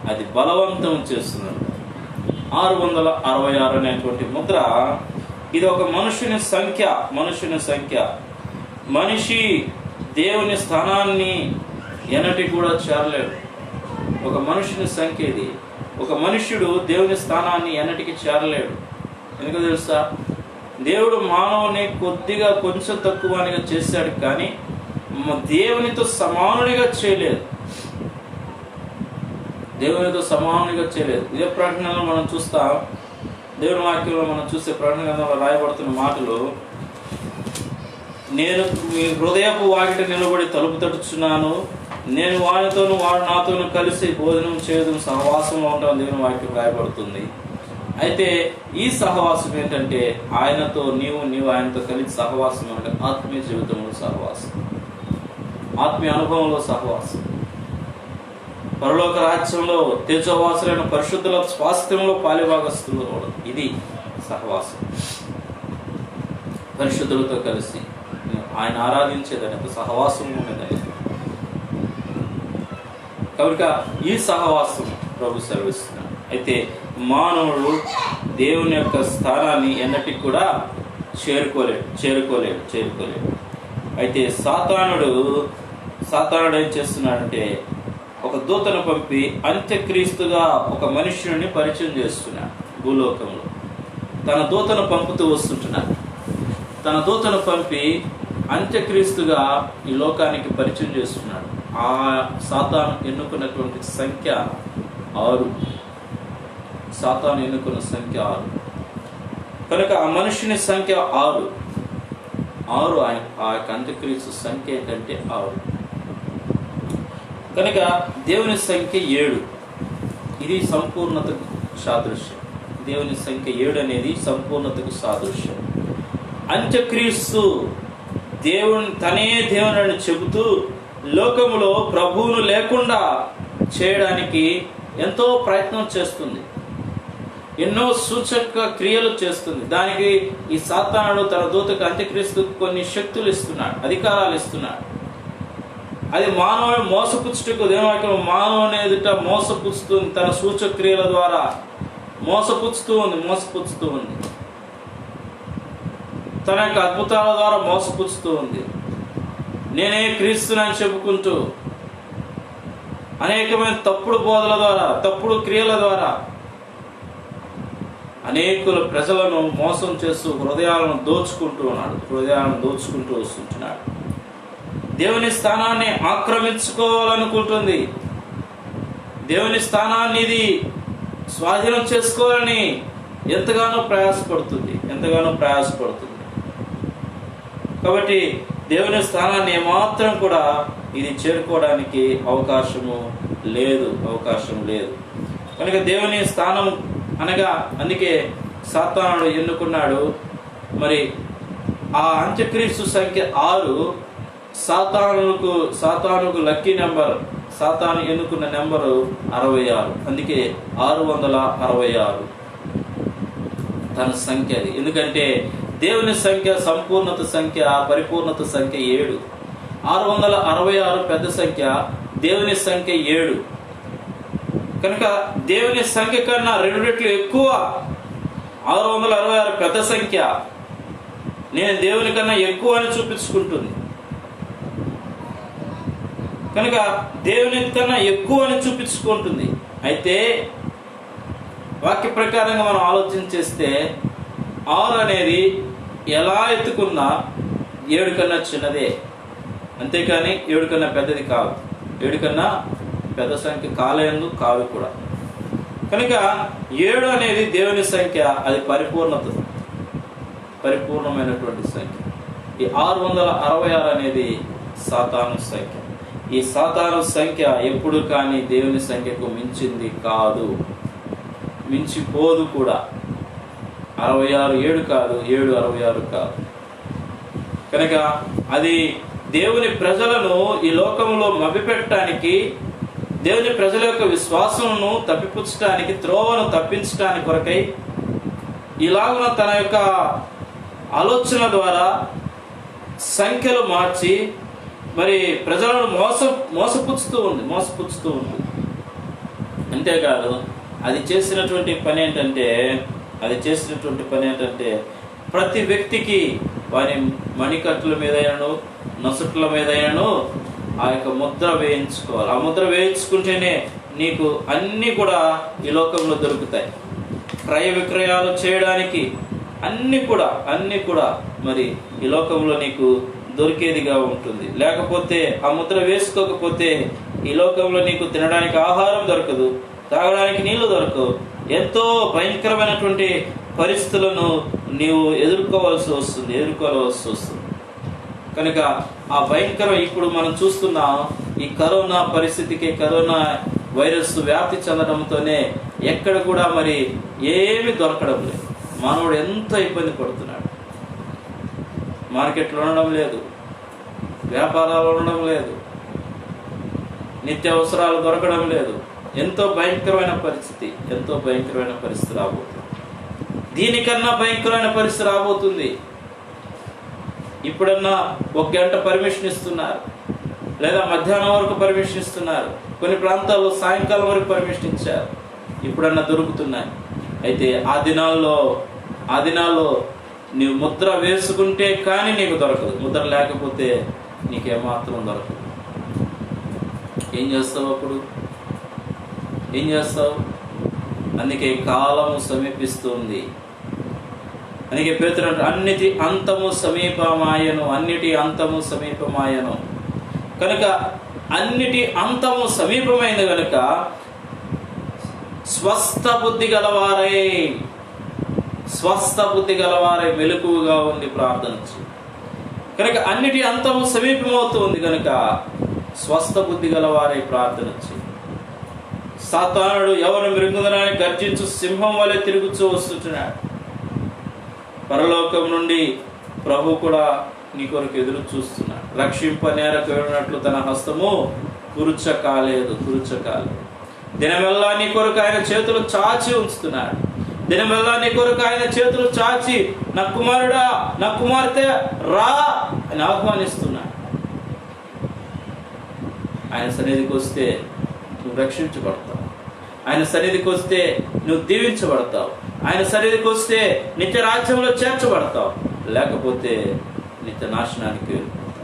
అది బలవంతం చేస్తున్నారు. 666 అనేటువంటి ముద్ర, ఇది ఒక మనుషుని సంఖ్య. మనిషి దేవుని స్థానాన్ని ఎన్నటి కూడా చేరలేడు. ఒక మనుషుని సంఖ్య ఇది. ఒక మనుష్యుడు దేవుని స్థానాన్ని ఎన్నటికి చేరలేడు. ఎందుకు తెలుసా? దేవుడు మానవుని కొంచెం తక్కువగా చేశాడు, కానీ దేవునితో సమానునిగా చేయలేదు. ఇదే ప్రకటనలో మనం చూస్తాం. దేవుని వాక్యంలో మనం చూస్తే ప్రకటన గ్రంథంలో రాయబడుతున్న మాటలు, నేను మీ హృదయపు వాకిట నిలబడి తలుపు తట్టుచున్నాను, నేను వానితోనూ వాడు నాతోనూ కలిసి భోజనం చేయడం, సహవాసంలో ఉంటాం. దేవుని వాక్యం రాయబడుతుంది. అయితే ఈ సహవాసం ఏంటంటే ఆయనతో నీవు ఆయనతో కలిసి సహవాసం అంటే ఆత్మీయ జీవితంలో సహవాసం, ఆత్మీయ అనుభవంలో సహవాసం, పరలోక రాజ్యంలో తేజోవాసులైన పరిశుద్ధుల స్వాస్థ్యంలో పాలిభాగస్తులు. ఇది సహవాసం, పరిశుద్ధులతో కలిసి ఆయన ఆరాధించేదని, ఒక సహవాసం ఉన్నదని. కనుక ఈ సహవాసం ప్రభు సెలవిస్తున్నాడు. అయితే మానవుడు దేవుని యొక్క స్థానాన్ని ఎన్నటికి కూడా చేరుకోలేడు. అయితే సాతానుడు ఏం చేస్తున్నాడంటే, ఒక దూతను పంపి అంత్యక్రీస్తుగా ఒక మనుష్యుడిని పరిచయం చేస్తున్నాడు. భూలోకంలో తన దూతను పంపుతూ వస్తుంటున్నాడు. తన దూతను పంపి అంత్యక్రీస్తుగా ఈ లోకానికి పరిచయం చేస్తున్నాడు. ఆ సాతాను ఎన్నుకున్నటువంటి సంఖ్య 6. సాతాను ఎన్నుకున్న సంఖ్య 6. కనుక ఆ మనుషుని సంఖ్య 6. ఆ యొక్క అంత్యక్రీస్తు సంఖ్య ఏంటంటే 6. కనుక దేవుని సంఖ్య 7. ఇది సంపూర్ణతకు సాదృశ్యం. దేవుని సంఖ్య 7 అనేది సంపూర్ణతకు సాదృశ్యం. అంత్యక్రీస్తు తనే దేవుని చెబుతూ లోకములో ప్రభువును లేకుండా చేయడానికి ఎంతో ప్రయత్నం చేస్తుంది, ఎన్నో సూచక క్రియలు చేస్తుంది. దానికి ఈ సాతానుడు తన దూతకు అంత్యక్రీస్తుకు కొన్ని శక్తులు ఇస్తున్నాడు, అధికారాలు ఇస్తున్నాడు. అది మానవుని మోసపుచ్చుటకు, దేవుని మానవుని ఎదుట మోసపుచ్చుతుంది. తన సూచక క్రియల ద్వారా మోసపుచ్చుతూ ఉంది. తన యొక్క అద్భుతాల ద్వారా మోసపుచ్చుతూ ఉంది. నేనే క్రీస్తునని చెప్పుకుంటూ అనేకమైన తప్పుడు బోధల ద్వారా, తప్పుడు క్రియల ద్వారా అనేకుల ప్రజలను మోసం చేస్తూ హృదయాలను దోచుకుంటూ వస్తుంటున్నాడు. దేవుని స్థానాన్ని ఆక్రమించుకోవాలనుకుంటుంది. దేవుని స్థానాన్ని ఇది స్వాధీనం చేసుకోవాలని ఎంతగానో ప్రయాసపడుతుంది. కాబట్టి దేవుని స్థానాన్ని ఏమాత్రం కూడా ఇది చేరుకోవడానికి అవకాశం లేదు. కనుక దేవుని స్థానం అనగా అందుకే సాతానుడు ఎన్నుకున్నాడు. మరి ఆ అంత్యక్రీస్తు సంఖ్య 6 సాతానుకు లక్కీ నెంబర్. సాతాను ఎన్నుకున్న నెంబరు 66. అందుకే 666 తన సంఖ్య అది. ఎందుకంటే దేవుని సంఖ్య సంపూర్ణత సంఖ్య, పరిపూర్ణత సంఖ్య 7. 666 పెద్ద సంఖ్య, దేవుని సంఖ్య 7. కనుక దేవుని సంఖ్య కన్నా 2 రెట్లు ఎక్కువ 666 పెద్ద సంఖ్య. నేను దేవుని కన్నా ఎక్కువ అని చూపించుకుంటుంది. కనుక దేవుని కన్నా ఎక్కువ అని చూపించుకుంటుంది. అయితే వాక్య ప్రకారంగా మనం ఆలోచన చేస్తే 6 అనేది ఎలా ఎత్తుకున్నా 7 కన్నా చిన్నదే, అంతేకాని 7 కన్నా పెద్దది కాదు. 7 కన్నా పెద్ద సంఖ్య కాదు కూడా. కనుక 7 అనేది దేవుని సంఖ్య, అది పరిపూర్ణమైనటువంటి సంఖ్య. ఈ 666 అనేది సాతాను సంఖ్య. ఈ సాతాను సంఖ్య ఎప్పుడు కానీ దేవుని సంఖ్యకు మించింది కాదు, మించిపోదు కూడా. 66 7 కాదు, 766 కాదు. కనుక అది దేవుని ప్రజలను ఈ లోకంలో మభ్యపెట్టడానికి, దేవుని ప్రజల యొక్క విశ్వాసమును తప్పిపుచ్చడానికి, త్రోవను తప్పించడానికి కొరకై ఇలాగున తన యొక్క ఆలోచన ద్వారా సంఖ్యలు మార్చి మరి ప్రజలను మోసపుచ్చుతూ ఉంది. అంతేకాదు అది చేసినటువంటి పని ఏంటంటే ప్రతి వ్యక్తికి వారి మణికట్టుల మీదైనను నొసట్ల మీదైనను ఆ యొక్క ముద్ర వేయించుకోవాలి. ఆ ముద్ర వేయించుకుంటేనే నీకు అన్నీ కూడా ఈ లోకంలో దొరుకుతాయి. క్రయ విక్రయాలు చేయడానికి అన్నీ కూడా మరి ఈ లోకంలో నీకు దొరికేదిగా ఉంటుంది. లేకపోతే ఆ ముద్ర వేసుకోకపోతే ఈ లోకంలో నీకు తినడానికి ఆహారం దొరకదు, తాగడానికి నీళ్లు దొరకవు. ఎంతో భయంకరమైనటువంటి పరిస్థితులను నీవు ఎదుర్కోవాల్సి వస్తుంది. కనుక ఆ భయంకరం ఇప్పుడు మనం చూస్తున్న ఈ కరోనా పరిస్థితికి, కరోనా వైరస్ వ్యాప్తి చెందడంతోనే ఎక్కడ కూడా మరి ఏమీ దొరకడం లేదు. మానవుడు ఎంత ఇబ్బంది పడుతున్నాడు. మార్కెట్లు ఉండడం లేదు, వ్యాపారాలు ఉండడం లేదు, నిత్యావసరాలు దొరకడం లేదు. ఎంతో భయంకరమైన పరిస్థితి రాబోతుంది. దీనికన్నా భయంకరమైన పరిస్థితి రాబోతుంది. ఇప్పుడన్నా 1 గంట పర్మిషన్ ఇస్తున్నారు, లేదా మధ్యాహ్నం వరకు పర్మిషన్ ఇస్తున్నారు. కొన్ని ప్రాంతాల్లో సాయంకాలం వరకు పర్మిషన్ ఇచ్చారు. ఇప్పుడన్నా దొరుకుతున్నాయి. అయితే ఆ దినాల్లో నీవు ముద్ర వేసుకుంటే కానీ నీకు దొరకదు. ముద్ర లేకపోతే నీకేమాత్రం దొరకదు. ఏం చేస్తావు అప్పుడు? ఏం చేస్తావు? అందుకే కాలము సమీపిస్తుంది. అందుకే పేతురు అన్నిటి అంతము సమీపమాయను, అన్నిటి అంతము సమీపమాయను. కనుక అన్నిటి అంతము సమీపమైంది కనుక స్వస్థ బుద్ధి గలవారై మెలకువగా ఉండి ప్రార్థించు. కనుక అన్నిటి అంతము సమీపమవుతుంది కనుక స్వస్థ బుద్ధి గలవారై ప్రార్థించు. సాతానుడు ఎవరు మృంగుదనాన్ని గర్జించు సింహం వలె తిరుగుతూ వస్తున్నాడు. పరలోకం నుండి ప్రభు కూడా నీ కొరకు ఎదురు చూస్తున్నాడు. రక్షింపనేరకున్నట్లు తన హస్తము కురుచకాలేదు. దినమెల్లా నీ కొరకు ఆయన చేతులు చాచి ఉంచుతున్నాడు. దినమెల్లా నీ కొరకు ఆయన చేతులు చాచి నా కుమారుడా, నా కుమార్తె రా అని ఆహ్వానిస్తున్నాడు. ఆయన సన్నిధికి వస్తే నువ్వు రక్షించబడతావు. ఆయన సన్నిధికి వస్తే నువ్వు దీవించబడతావు. ఆయన సన్నిధికి వస్తే నిత్య రాజ్యంలో చేర్చబడతావు. లేకపోతే నిత్య నాశనానికి వెళ్ళిపోతావు.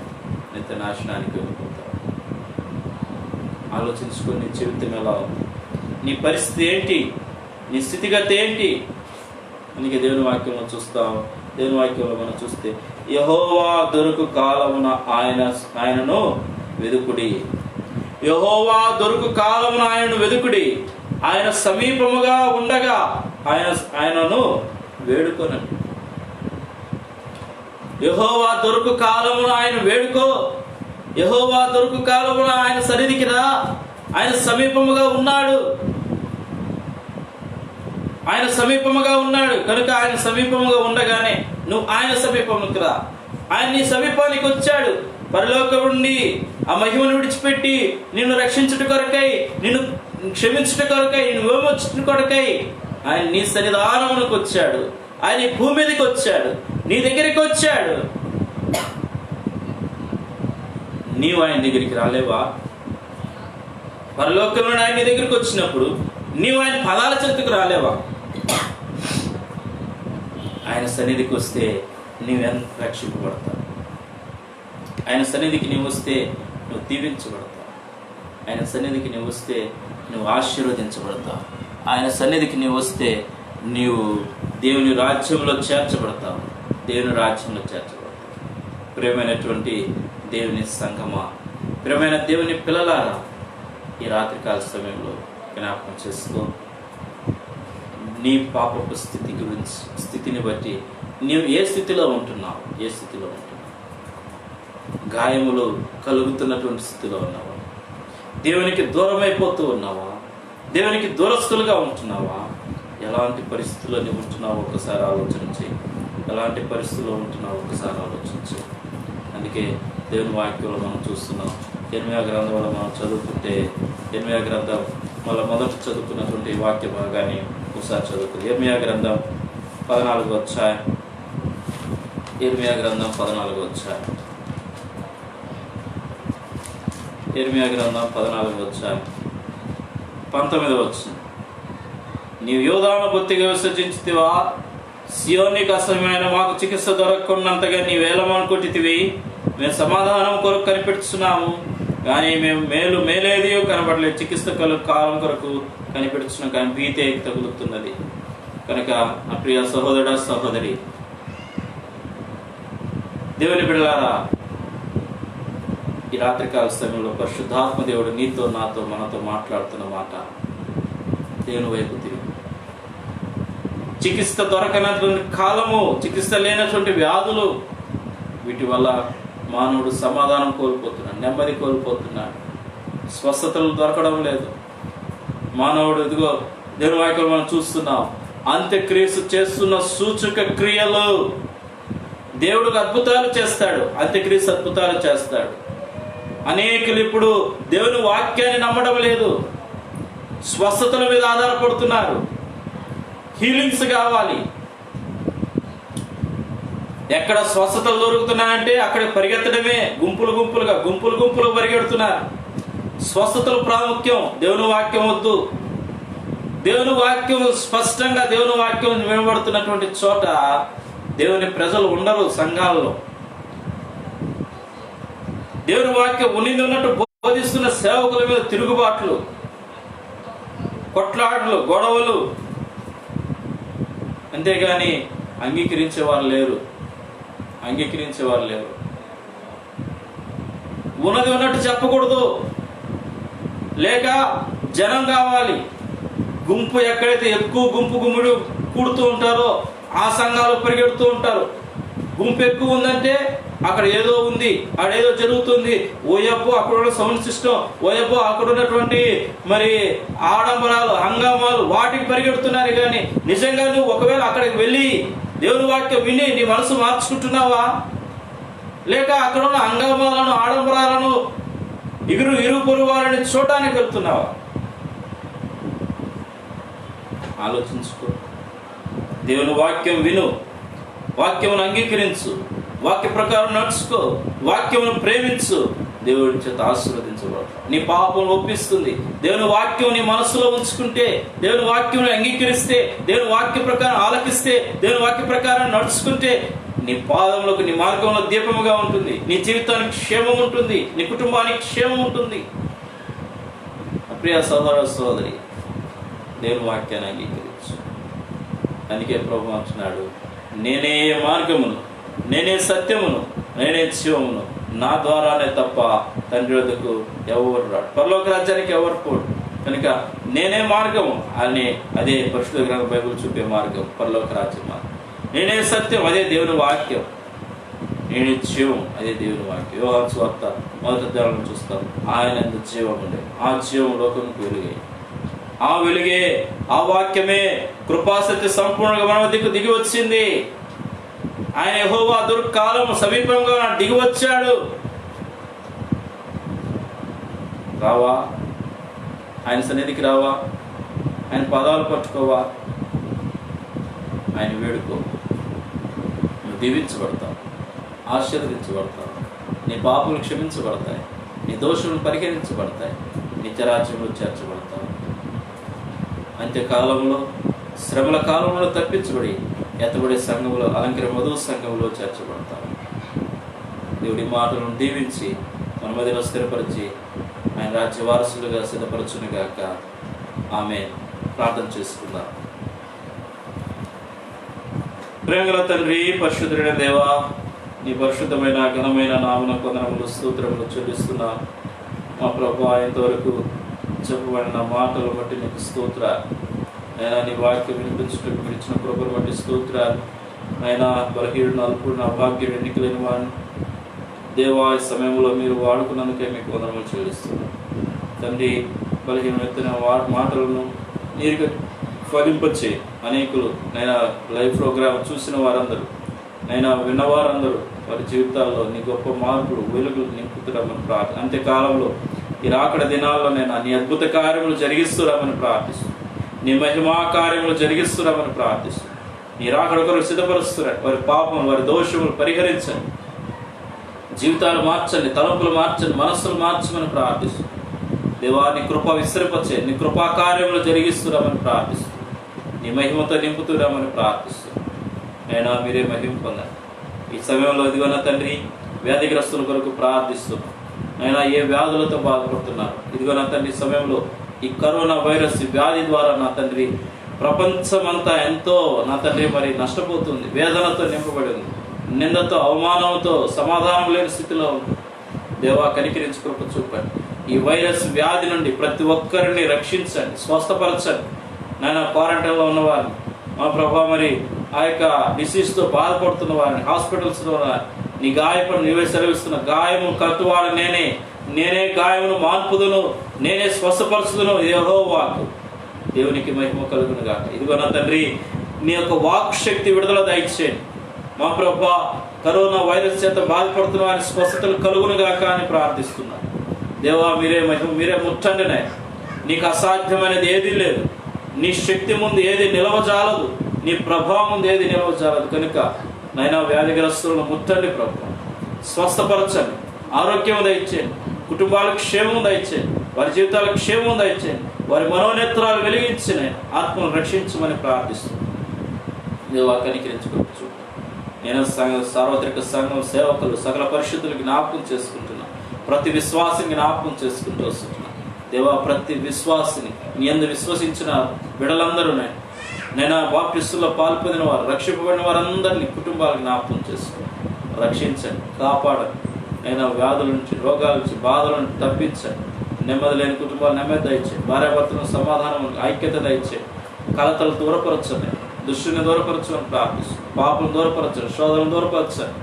ఆలోచించుకొని నీ జీవితం ఎలా ఉంది, నీ పరిస్థితి ఏంటి, నీ స్థితిగతి ఏంటి? అందుకే దేవుని వాక్యంలో మనం చూస్తే యెహోవా దొరుకు కాలమున ఆయనను వెదుకుడి. యెహోవా దొరుకు కాలమున ఆయనను వెదుకుడి. ఆయన సమీపముగా ఉండగా ఆయనను వేడుకొనండి. యెహోవా దొరుకు కాలమున ఆయన వేడుకో. యెహోవా దొరుకు కాలమున ఆయన సన్నిధికి రా. ఆయన సమీపముగా ఉన్నాడు. కనుక ఆయన సమీపముగా ఉండగానే నువ్వు ఆయన సమీపముకి రా. ఆయన నీ సమీపానికి వచ్చాడు. పరలోకం నుండి ఆ మహిమను విడిచిపెట్టి నిన్ను రక్షించుట కొరకై, నిన్ను క్షమించుట కొరకై, నిన్ను విమోచించుట కొరకై ఆయన నీ సన్నిధానమునకు వచ్చాడు. ఆయన ఈ భూమి మీదకి వచ్చాడు, నీ దగ్గరికి వచ్చాడు. నీవు ఆయన దగ్గరికి రాలేవా? పరలోకం నుండి ఆయన నీ దగ్గరికి వచ్చినప్పుడు నీవు ఆయన పదాల చెంతకు రాలేవా? ఆయన సన్నిధికి వస్తే నీవెంత రక్షింపబడతావు. ఆయన సన్నిధికి నీవు వస్తే నువ్వు దీవించబడతావు. ఆయన సన్నిధికి నీవు వస్తే నువ్వు ఆశీర్వదించబడతావు. ఆయన సన్నిధికి నీవు వస్తే నీవు దేవుని రాజ్యంలో చేర్చబడతావు. ప్రియమైనటువంటి దేవుని సంగమా, ప్రియమైన దేవుని పిల్లలారా, ఈ రాత్రికాల సమయంలో జ్ఞాపకం చేసుకో. నీ పాపపు స్థితిని బట్టి నీవు ఏ స్థితిలో ఉంటున్నావు? గాయములు కలుగుతున్నటువంటి స్థితిలో ఉన్నావా? దేవునికి దూరం అయిపోతూ ఉన్నావా? దేవునికి దూరస్తులుగా ఉంటున్నావా? ఎలాంటి పరిస్థితుల్లో నీవు ఉంటున్నావు ఒకసారి ఆలోచించి. అందుకే దేవుని వాక్యంలో మనం చూస్తున్నాం. ఇర్మీయా గ్రంథం వల్ల మనం చదువుకుంటే, ఇర్మీయా గ్రంథం మళ్ళీ మొదట చదువుకున్నటువంటి వాక్య భాగాన్ని ఒకసారి చదువుకుంది. ఇర్మీయా గ్రంథం 14వ అధ్యాయం. 19వ వచనం. నీవు యోధాను బొత్తిగా విసర్జించితివా? సియోనికి అసహ్యమైన మాకు చికిత్స దొరకకున్నంతగా నీవేలమనుకుంటివి. మేము సమాధానం కొరకు కనిపెడుతున్నాము, కానీ మేము మేలేది కనపడలేదు. చికిత్స కాలం కొరకు కనిపెడుతున్నాం, కానీ భీతే తగులుతున్నది. కనుక నా ప్రియ సహోదరుడా, సహోదరి, దేవుని బిడ్డలారా, ఈ రాత్రికాల సమయంలో పరిశుద్ధాత్మ దేవుడు నీతో, నాతో, మనతో మాట్లాడుతున్న మాట, దేవుని వైపు తిరిగి. చికిత్స దొరకనటువంటి కాలము, చికిత్స లేనటువంటి వ్యాధులు, వీటి వల్ల మానవుడు సమాధానం కోల్పోతున్నాడు, నెమ్మది కోల్పోతున్నాడు, స్వస్థతలు దొరకడం లేదు. మానవుడు ఇదిగో దేవుని వాక్యం మనం చూస్తున్నాం, అంత్యక్రియలు చేస్తున్న సూచక క్రియలు. దేవుడికి అద్భుతాలు చేస్తాడు, అంత్యక్రియలు అద్భుతాలు చేస్తాడు. అనేకులు ఇప్పుడు దేవుని వాక్యాన్ని నమ్మడం లేదు, స్వస్థతల మీద ఆధారపడుతున్నారు. హీలింగ్స్ కావాలి, ఎక్కడ స్వస్థతలు దొరుకుతున్నాయంటే అక్కడ పరిగెత్తడమే, గుంపులు పరిగెడుతున్నారు. స్వస్థతలు ప్రాముఖ్యం, దేవుని వాక్యం వద్దు. దేవుని వాక్యం స్పష్టంగా దేవుని వాక్యం వినబడుతున్నటువంటి చోట దేవుని ప్రజలు ఉండరు. సంఘాల్లో దేవుని వాక్యం ఉన్నట్టు బోధిస్తున్న సేవకుల మీద తిరుగుబాట్లు, కొట్లాటలు, గొడవలు, అంతేగాని అంగీకరించేవారు లేరు. ఉన్నది ఉన్నట్టు చెప్పకూడదు, లేక జనం కావాలి. గుంపు ఎక్కడైతే ఎక్కువ గుమ్ముడు కూడుతూ ఉంటారో ఆ సంఘాలు పరిగెడుతూ ఉంటారు. గుంపు ఎక్కువ ఉందంటే అక్కడ ఏదో ఉంది, అక్కడేదో జరుగుతుంది, ఓయబ్బో అక్కడ ఉన్న సౌండ్ సిస్టమ్, ఓయబ్బో అక్కడ ఉన్నటువంటి మరి ఆడంబరాలు, హంగామాలు, వాటికి పరిగెడుతున్నారు. కానీ నిజంగా నువ్వు ఒకవేళ అక్కడికి వెళ్ళి దేవుని వాక్యం విని నీ మనసు మార్చుకుంటున్నావా, లేక అక్కడ ఉన్న హంగామాలను, ఆడంబరాలను, ఇరుగు పొరుగు వారిని చూడటానికి వెళ్తున్నావా? ఆలోచించుకో. దేవుని వాక్యం విను, వాక్యమును అంగీకరించు, వాక్య ప్రకారం నడుచుకో, వాక్యమును ప్రేమించు, దేవుడి చేత ఆశీర్వదించబడతావు. నీ పాపం ఒప్పిస్తుంది. దేవుని వాక్యం నీ మనసులో ఉంచుకుంటే, దేవుని వాక్యం అంగీకరిస్తే, దేవుని వాక్య ప్రకారం ఆలకిస్తే, దేవుని వాక్య ప్రకారం నడుచుకుంటే నీ పాదములకు, నీ మార్గంలో దీపముగా ఉంటుంది. నీ జీవితానికి క్షేమం ఉంటుంది, నీ కుటుంబానికి క్షేమం ఉంటుంది. ప్రియ సహోదర సోదరి, దేవుని వాక్యాన్ని అంగీకరించు. అందుకే ప్రభువు అంటున్నాడు, నేనే మార్గమును, నేనే సత్యమును, నేనే జీవమును, నా ద్వారానే తప్ప తండ్రి వద్దకు ఎవరు రాడు, పరలోక రాజ్యానికి ఎవరు పోడు. కనుక నేనే మార్గము అని, అదే పరిశుద్ధ గ్రంథ బైబిల్ చూపే మార్గం, పరలోక రాజ్యం మార్గం. నేనే సత్యం, అదే దేవుని వాక్యం. నేనే జీవం, అదే దేవుని వాక్యం. యోహాను సువార్త 1వ అధ్యాయంలో చూస్తాం, ఆయన యందు జీవం ఉండే, ఆ జీవం లోకముకు వెలుగే. ఆ వెలుగే, ఆ వాక్యమే కృపాసత్య సంపూర్ణంగా మన వద్దకు దిగి వచ్చింది. ఆయన యెహోవా దుర్కాలం సమీపంగా దిగి వచ్చాడు. రావా? ఆయన సన్నిధికి రావా? ఆయన పాదాలు పట్టుకోవా? ఆయన వేడుకో. నువ్వు దీవించబడతావు, ఆశీర్వదించబడతావు, నీ పాపలు క్షమించబడతాయి, నీ దోషులు పరిహరించబడతాయి, నిత్యరాజ్యంలో చేర్చబడతావు. అంత్యకాలంలో, శ్రమల కాలంలో తప్పించబడి ఎత్తబడే సంఘంలో, అలంకర మధువు సంఘంలో చేర్చబడతావు. దేవుడి మాటలను దీవించి మన మధ్యలో స్థిరపరిచి ఆయన రాజ్య వారసులుగా సిద్ధపరచునుగాక. ఆమేన్. ప్రార్థన చేసుకుందాం. ప్రేమగల తండ్రి, పరిశుద్ధుడైన దేవా, నీ పరిశుద్ధమైన ఘనమైన నామమునకు వందనములు, స్తోత్రములు చెల్లిస్తున్నాం. మా ప్రభువా, ఇంతవరకు చెప్పబడిన మాటలు బట్టి నీకు స్తోత్రాలు. అయినా నీ వాక్యం వినిపించుటకు మీరు ఇచ్చిన కృపను బట్టి స్తోత్రాలు. అయినా బలహీనుడు, అల్పుడు, అభాగ్యుడు, ఎన్నికలేని వాడిని దేవా, ఈ సమయంలో మీరు వాడుకున్నందుకే మీకు వందనములు చెల్లిస్తున్నాం. తండ్రి, బలహీనమైన మాటలను నీరుగా ఫలింపచ్చే అనేకులు నైనా లైవ్ ప్రోగ్రామ్ చూసిన వారందరూ, నైనా విన్నవారందరూ వారి జీవితాల్లో నీ గొప్ప మార్పులు, వెలుగులు నింపుతురామని ప్రార్థన. అంత్యకాలంలో ఈ రాకడ దినాల్లో నైనా నీ అద్భుత కార్యములు జరిగిస్తురామని ప్రార్థిస్తున్నాను. నీ మహిమా కార్యములు జరిగిస్తురామని ప్రార్థిస్తున్నాను. నీ రాకడ కొరకు సిద్ధపరుస్తున్నారు. వారి పాపం, వారి దోషములు పరిహరించండి, జీవితాలు మార్చండి, తలంపులు మార్చండి, మనస్సులు మార్చమని ప్రార్థిస్తున్నాను. దేవా, నీ కృప విస్తరింపచే, నీ కృపా కార్యములు జరిగిస్తురామని ప్రార్థిస్తున్నాను. నీ మహిమతో నింపుతురామని ప్రార్థిస్తున్నాను. అయినా మీరే మహిమ పొందండి. ఈ సమయంలో ఇదిగో నా తండ్రి, వ్యాధిగ్రస్తుల కొరకు ప్రార్థిస్తున్నాను. అయినా ఏ వ్యాధులతో బాధపడుతున్నారు, ఇదిగో నా తండ్రి, సమయంలో ఈ కరోనా వైరస్ వ్యాధి ద్వారా నా తండ్రి ప్రపంచమంతా ఎంతో నా తండ్రి మరి నష్టపోతుంది, వేదనతో నింపబడి ఉంది, నిందతో, అవమానంతో, సమాధానం లేని స్థితిలో ఉంది. దేవా, కనికరించి కృప చూపండి. ఈ వైరస్ వ్యాధి నుండి ప్రతి ఒక్కరిని రక్షించండి, స్వస్థపరచండి. నాయన, క్వారంటైన్లో ఉన్నవారిని, మా ప్రభా, మరి ఆ యొక్క డిసీజ్తో బాధపడుతున్న వారిని, హాస్పిటల్స్లో నీ గాయపడి నీవే సెలవిస్తున్న, గాయము కట్టువాడు నేనే, నేనే గాయమును మాన్పుదును, నేనే స్వస్థపరచుదును, యెహోవాకు. దేవునికి మహిమ కలుగును గాక. ఇదిగో నా తండ్రి, నీ యొక్క వాక్ శక్తి విడుదల దయచేయండి. మా ప్రభా, కరోనా వైరస్ చేత బాధపడుతున్న వారి స్వస్థతలు కలుగును గాక అని ప్రార్థిస్తున్నాను. దేవా, మీరే మహిమ, మీరే ముట్టండినే. నీకు అసాధ్యమైనది ఏది లేదు. నీ శక్తి ముందు ఏది నిలవజాలదు, నీ ప్రభావం ముందు ఏది నిలవజాలదు. కనుక నైనా వ్యాధిగ్రస్తులను ముట్టండి ప్రభు, స్వస్థపరచండి, ఆరోగ్యం దయచేయండి, కుటుంబాలకు క్షేమం దయచేయండి, వారి జీవితాలకు క్షేమం దయచేయండి, వారి మనోనేత్రాలు వెలిగించిన ఆత్మను రక్షించమని ప్రార్థిస్తున్నాను. దేవా కనికరించుకోవచ్చు. నేను సార్వత్రిక సంఘం సేవకులు సకల పరిశుద్ధులు జ్ఞాపకం చేసుకుంటున్నా, ప్రతి విశ్వాసిని జ్ఞాపకం చేసుకుంటూ వస్తున్నాను. దేవా ప్రతి విశ్వాసిని నీ యందు విశ్వసించిన బిడ్డలందరూ నేను బాప్టిస్టుల్లో పాల్పొందిన వారు, రక్షింపబడిన వారందరినీ కుటుంబాలు జ్ఞాపకం చేసుకుని రక్షించండి, కాపాడండి. నేను వ్యాధుల నుంచి, రోగాల నుంచి, బాధల నుంచి తప్పించండి. నెమ్మది లేని కుటుంబాలు నెమ్మది దయచేయండి, భార్యాభర్తలను సమాధానం, ఐక్యత దయచేయండి, కలతలు దూరపరచండి, దుష్టుని దూరపరచని ప్రార్థిస్తున్నాను, పాపను దూరపరచండి, శోధనను దూరపరచండి.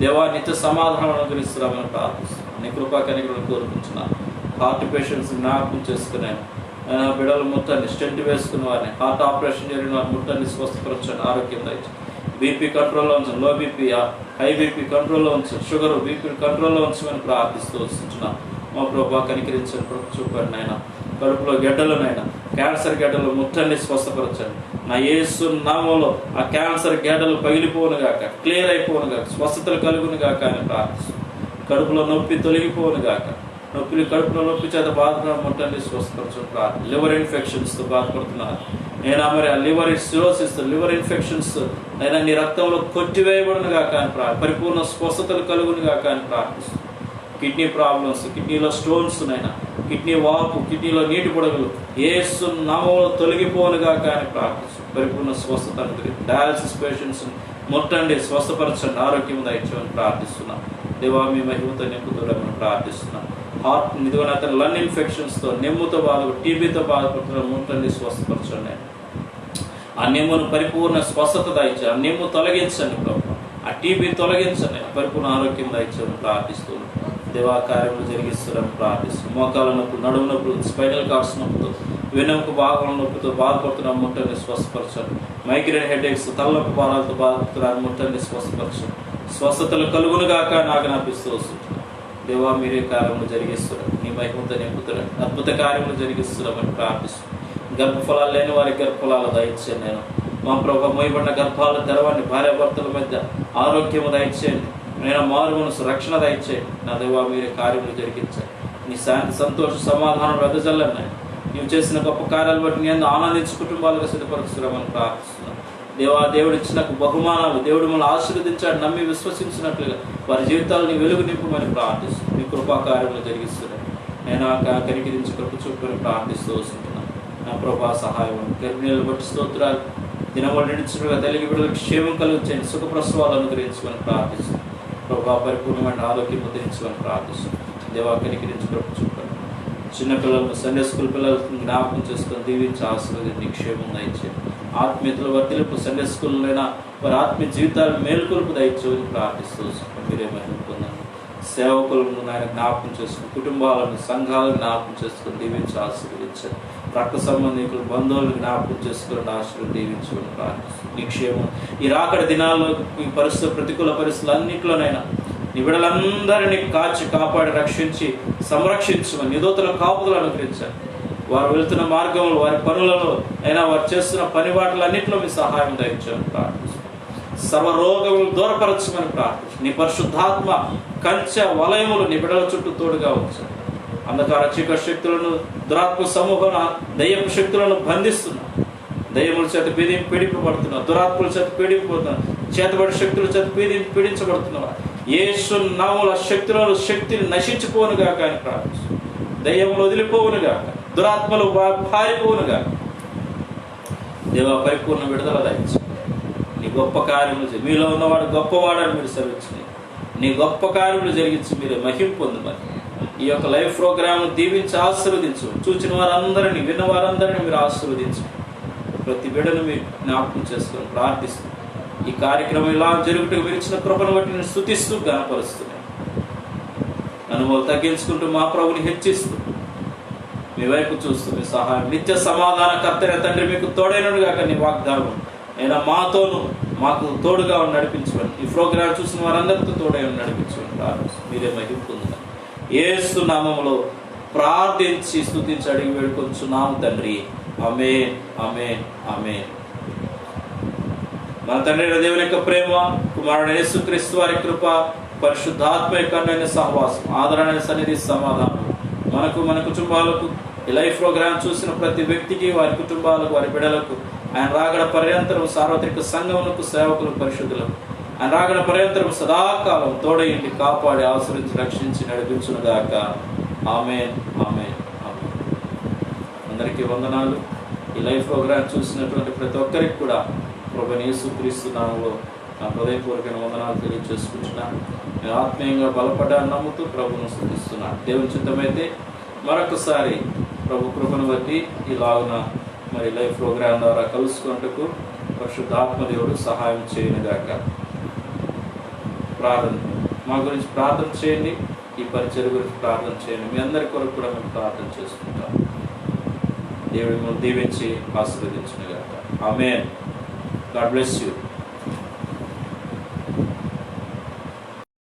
దేవా నిత్య సమాధానం అనుగ్రహిస్తున్నామని ప్రార్థిస్తున్నాను. నీ కృపా కనికలను కోరుకుంటున్నాను. హార్ట్ పేషెంట్స్ జ్ఞాపకం చేసుకున్నాను. బిడ్డలు ముట్టండి, స్టెంట్ వేసుకున్న వారిని, హార్ట్ ఆపరేషన్ జరిగిన వారిని ముట్టండి, స్వస్థపరచండి, ఆరోగ్యం దయచేయండి. బీపీ కంట్రోల్లో ఉంచండి, లో బీపీ, హై బీపీ కంట్రోల్లో ఉంచండి, షుగర్ బీపీ కంట్రోల్లో ఉంచమని ప్రార్థిస్తూ వస్తున్నాను. మా ప్రభా కనికరించండి, ప్రభు చూపండి. నాయన కడుపులో గడ్డలునైనా, క్యాన్సర్ గడ్డలు ముట్టండి, స్వస్థపరచండి. నా యేసు నామంలో ఆ క్యాన్సర్ గడ్డలు పగిలిపోను గాక, క్లియర్ అయిపోను గాక, స్వస్థతలు కలుగును గాక అని ప్రార్థిస్తున్నాను. కడుపులో నొప్పి తొలగిపోను గాక, కడుపులో నొప్పి చేత బాధపడ ముట్టండి, స్వస్థపరచండి. లివర్ ఇన్ఫెక్షన్స్తో బాధపడుతున్నారు నేను మరి ఆ లివర్ సిరోసిస్, లివర్ ఇన్ఫెక్షన్స్ అయినా నీ రక్తంలో కొట్టివేయబడును గాక అని పరిపూర్ణ స్వస్థతలు కలుగును గాక అని ప్రార్థిస్తున్నాను. కిడ్నీ ప్రాబ్లమ్స్, కిడ్నీలో స్టోన్స్ నైనా, కిడ్నీ వాపు, కిడ్నీలో నీటి పొడవులు యేసు నామములో తొలగిపోనుగా కానీ ప్రార్థిస్తున్నాను. పరిపూర్ణ స్వస్థత అనుగ్రహించండి. డయాలసిస్ పేషెంట్స్ ముట్టండి, స్వస్థపరచండి, ఆరోగ్యం దయచేయమని ప్రార్థిస్తున్నాం. దేవా మీ మహిమతో నింపుదూడమని ప్రార్థిస్తున్నాం. హార్ట్ ఇదిగోని అతను లంగ్ ఇన్ఫెక్షన్స్తో, నెమ్ముతో టీబీతో బాధపడుతున్న ముట్టండి, స్వస్థపరచండి. ఆ నెమ్మును పరిపూర్ణ స్వస్థత దయచేయండి, ఆ నెమ్ము తొలగించండి ప్రభు, ఆ టీబీ తొలగించండి, పరిపూర్ణ ఆరోగ్యం దయచేయమని ప్రార్థిస్తున్నాం. దేవా కార్యములు జరిగిస్తున్నాం ప్రార్థిస్తున్నాం. మోకాల నొప్పులు, నడుము నొప్పులు, స్పైనల్ కార్డ్స్ నొప్పుతో, వెన్నెముక భాగం నొప్పితో బాధపడుతున్నాం, ముట్టండి, స్వస్థపరచండి. మైగ్రేన్ హెడేక్స్, తలనొప్పి భారాలతో బాధపడుతున్నారు, ముట్టండి, స్వస్థపరచండి. స్వస్థతలు కలుగునుగాక నాకు అనిపిస్తూ వస్తుంది. దేవా మీరే కార్యములు జరిగిస్తున్నారు, నీ మహిమతో నింపుతున్నారు, అద్భుత కార్యములు జరిగిస్తున్నామని ప్రార్థిస్తున్నాం. గర్భఫలాలు లేని వారికి గర్భఫలాలు దయచేయండి. నేను మా ప్రభు మొయ్యబడిన గర్భాలను తెరవండి, భార్యాభర్తల మధ్య ఆరోగ్యము దయచేయండి. నేను మారు మనసు రక్షణ దయచేయండి. నా దేవా మీరే కార్యములు జరిగించండి. నీ శాంతి, సంతోష, సమాధానం వెదజల్లండి. నీవు చేసిన గొప్ప కార్యాలు బట్టి నేను ఆనందించి కుటుంబాలుగా సిద్ధపరుస్తున్నామని ప్రార్థిస్తున్నాను. దేవా దేవుడు ఇచ్చిన బహుమానాలు, దేవుడు మనల్ని ఆశీర్వదించాడు నమ్మి విశ్వసించినట్లుగా వారి జీవితాలని వెలుగు నింపమని ప్రార్థిస్తున్నాను. మీ కృపా కార్యములు జరిగిస్తున్నాను. నేను కనికరించి కృప చూపుకొని ప్రార్థిస్తూ వస్తున్నాను. నా ప్రభా సహాయం, గర్భిణీలు బట్టి స్తోత్రాలు. దినములు నిడిచినగా తల్లికి బిడ్డలకు క్షేమం కలిగించండి, సుఖప్రసవాలు అనుగ్రహించుకొని ప్రార్థిస్తున్నాను. ప్రభా పరిపూర్ణమైన ఆరోగ్యం ముద్రించుకొని ప్రార్థిస్తున్నాను. దేవా కనికరించి కృప చూపండి. చిన్నపిల్లలను, సండే స్కూల్ పిల్లలకు జ్ఞాపకం చేసుకొని దీవించి ఆశీర్వదించి క్షేమం దయచేయండి. ఆత్మీయతలు వర్తిలుపు, సండే స్కూల్లైనా వారి ఆత్మీయ జీవితాలను మేలుకొలుపు దయచేయని ప్రార్థిస్తూ మీరే మహిమ పొందండి. సేవకులను ఆయన జ్ఞాపకం చేసుకుని, కుటుంబాలను, సంఘాలను జ్ఞాపకం చేసుకుని దీవించి ఆశీర్వదించండి. రక్త సంబంధికులు, బంధువులను జ్ఞాపకం చేసుకుని ఆశీర్వదించి దీవించుకుని ప్రార్థిస్తుంది. నీ క్షేమం ఈ రాకడ దినాల్లో, ఈ పరిస్థితులు, ప్రతికూల పరిస్థితులు అన్నింటిలోనైనా నీ బిడ్డలందరినీ కాచి, కాపాడి, రక్షించి, సంరక్షించమని నిదోతల కాపుదలు అనుగ్రహించండి. వారు వెళ్తున్న మార్గంలో, వారి పనులలో అయినా వారు చేస్తున్న పని వాటిలన్నింటిలో మీ సహాయం దయచేయమని ప్రార్థిస్తున్నాం. సర్వరోగములు దూరపరచమని ప్రార్థిస్తున్నాం. నీ పరిశుద్ధాత్మ కంచె వలయములు నీ బిడ్డల చుట్టూ తోడుగా ఉంచండి. అంధకార చీకటి శక్తులను, దురాత్మ సమూహన దయ్యపు శక్తులను బంధిస్తున్నాం. దయ్యముల చేత పీడింపబడుతున్నారు, దురాత్మల చేత పీడింపబడుతున్నారు, చేతబడి శక్తుల చేత పీడించబడుతున్నారు. యేసు నామముల శక్తులను, శక్తిని నశించిపోనుగా కానీ ప్రార్థిస్తున్నాం. దయ్యములు వదిలిపోవునుగా, దురాత్మలు పారిపోవునుగా. దేవా పరిపూర్ణ విడుదల దయచేయండి. నీ గొప్ప కార్యములు మీలో ఉన్నవాడు గొప్పవాడని మీరు సెలవించింది. నీ గొప్ప కార్యములు జరిగించి మీరే మహిమ పొందమని ఈ యొక్క లైవ్ ప్రోగ్రామ్ దీవించి ఆశీర్వదించు. చూచిన వారందరినీ, విన్న వారందరినీ మీరు ఆశీర్వదించు. ప్రతి బిడ్డను మీరు జ్ఞాపకం చేసుకొని ప్రార్థిస్తూ ఈ కార్యక్రమం ఇలా జరుగుటకు మీరు ఇచ్చిన కృపను బట్టి నేను స్తుతిస్తూ గణపరుస్తున్నాను. అనుభవం తగ్గించుకుంటూ మా ప్రభుని హెచ్చిస్తూ మీ వైపు చూస్తూ మీ సహాయం, నిత్య సమాధాన కర్తైన తండ్రి మీకు తోడైనడుగా నీ వాగ్దానం అయినా మాతోనూ మాకు తోడుగా నడిపించమని, ఈ ప్రోగ్రాం చూసిన వారందరితో తోడై నడిపించమని ప్రార్థిస్తూ మీరే మహిమ పొందుతారు. యేసు నామములో ప్రార్థించి స్తుతించి అడిగి వేడుకొంచున్నాము తండ్రి. ఆమేన్, ఆమేన్, ఆమేన్. మన తండ్రి దేవుని యొక్క ప్రేమ, కుమారుడు యేసుక్రీస్తు వారి కృప, పరిశుద్ధాత్మ యొక్క అన్యోన్య సహవాసం, ఆదరణ, సన్నిధి, సమాధానం మనకు, మన కుటుంబాలకు, ఈ లైవ్ ప్రోగ్రాం చూసిన ప్రతి వ్యక్తికి, వారి కుటుంబాలకు, వారి బిడ్డలకు, ఆయన రాగడ పర్యంతరం సార్వత్రిక సంఘములకు, సేవకులకు, పరిశుద్ధులకు ఆయన రాగడ పర్యంతరం సదాకాలం తోడయిండి, కాపాడి, ఆశ్రయించి, రక్షించి నడిపించునుగాక. ఆమేన్, ఆమేన్, ఆమేన్. అందరికీ వందనాలు. ఈ లైవ్ ప్రోగ్రాం చూసినటువంటి ప్రతి ఒక్కరికి కూడా ప్రభువైన యేసుక్రీస్తు నామములో నా హృదయపూర్వక వందనాలు తెలియజేసుకుంటున్నాను. నేను ఆత్మీయంగా బలపడ్డాను నమ్ముతూ ప్రభువును స్తుతిస్తున్నాను. దేవుని చిత్తమైతే మరొకసారి ప్రభు కృపను బట్టి ఇలాగున మరి లైవ్ ప్రోగ్రాం ద్వారా కలుసుకున్నట్టుకు పరిశుద్ధాత్మ దేవుడు సహాయం చేయనుగాక. ప్రార్థన, మా గురించి ప్రార్థన చేయండి, ఈ పరిచర్య గురించి ప్రార్థన చేయండి. మీ అందరి కొరకు కూడా మేము ప్రార్థన చేసుకుంటాం. దేవుడు మిమ్మల్ని దీవించి ఆశీర్వదించునుగాక. ఆమేన్. God bless you.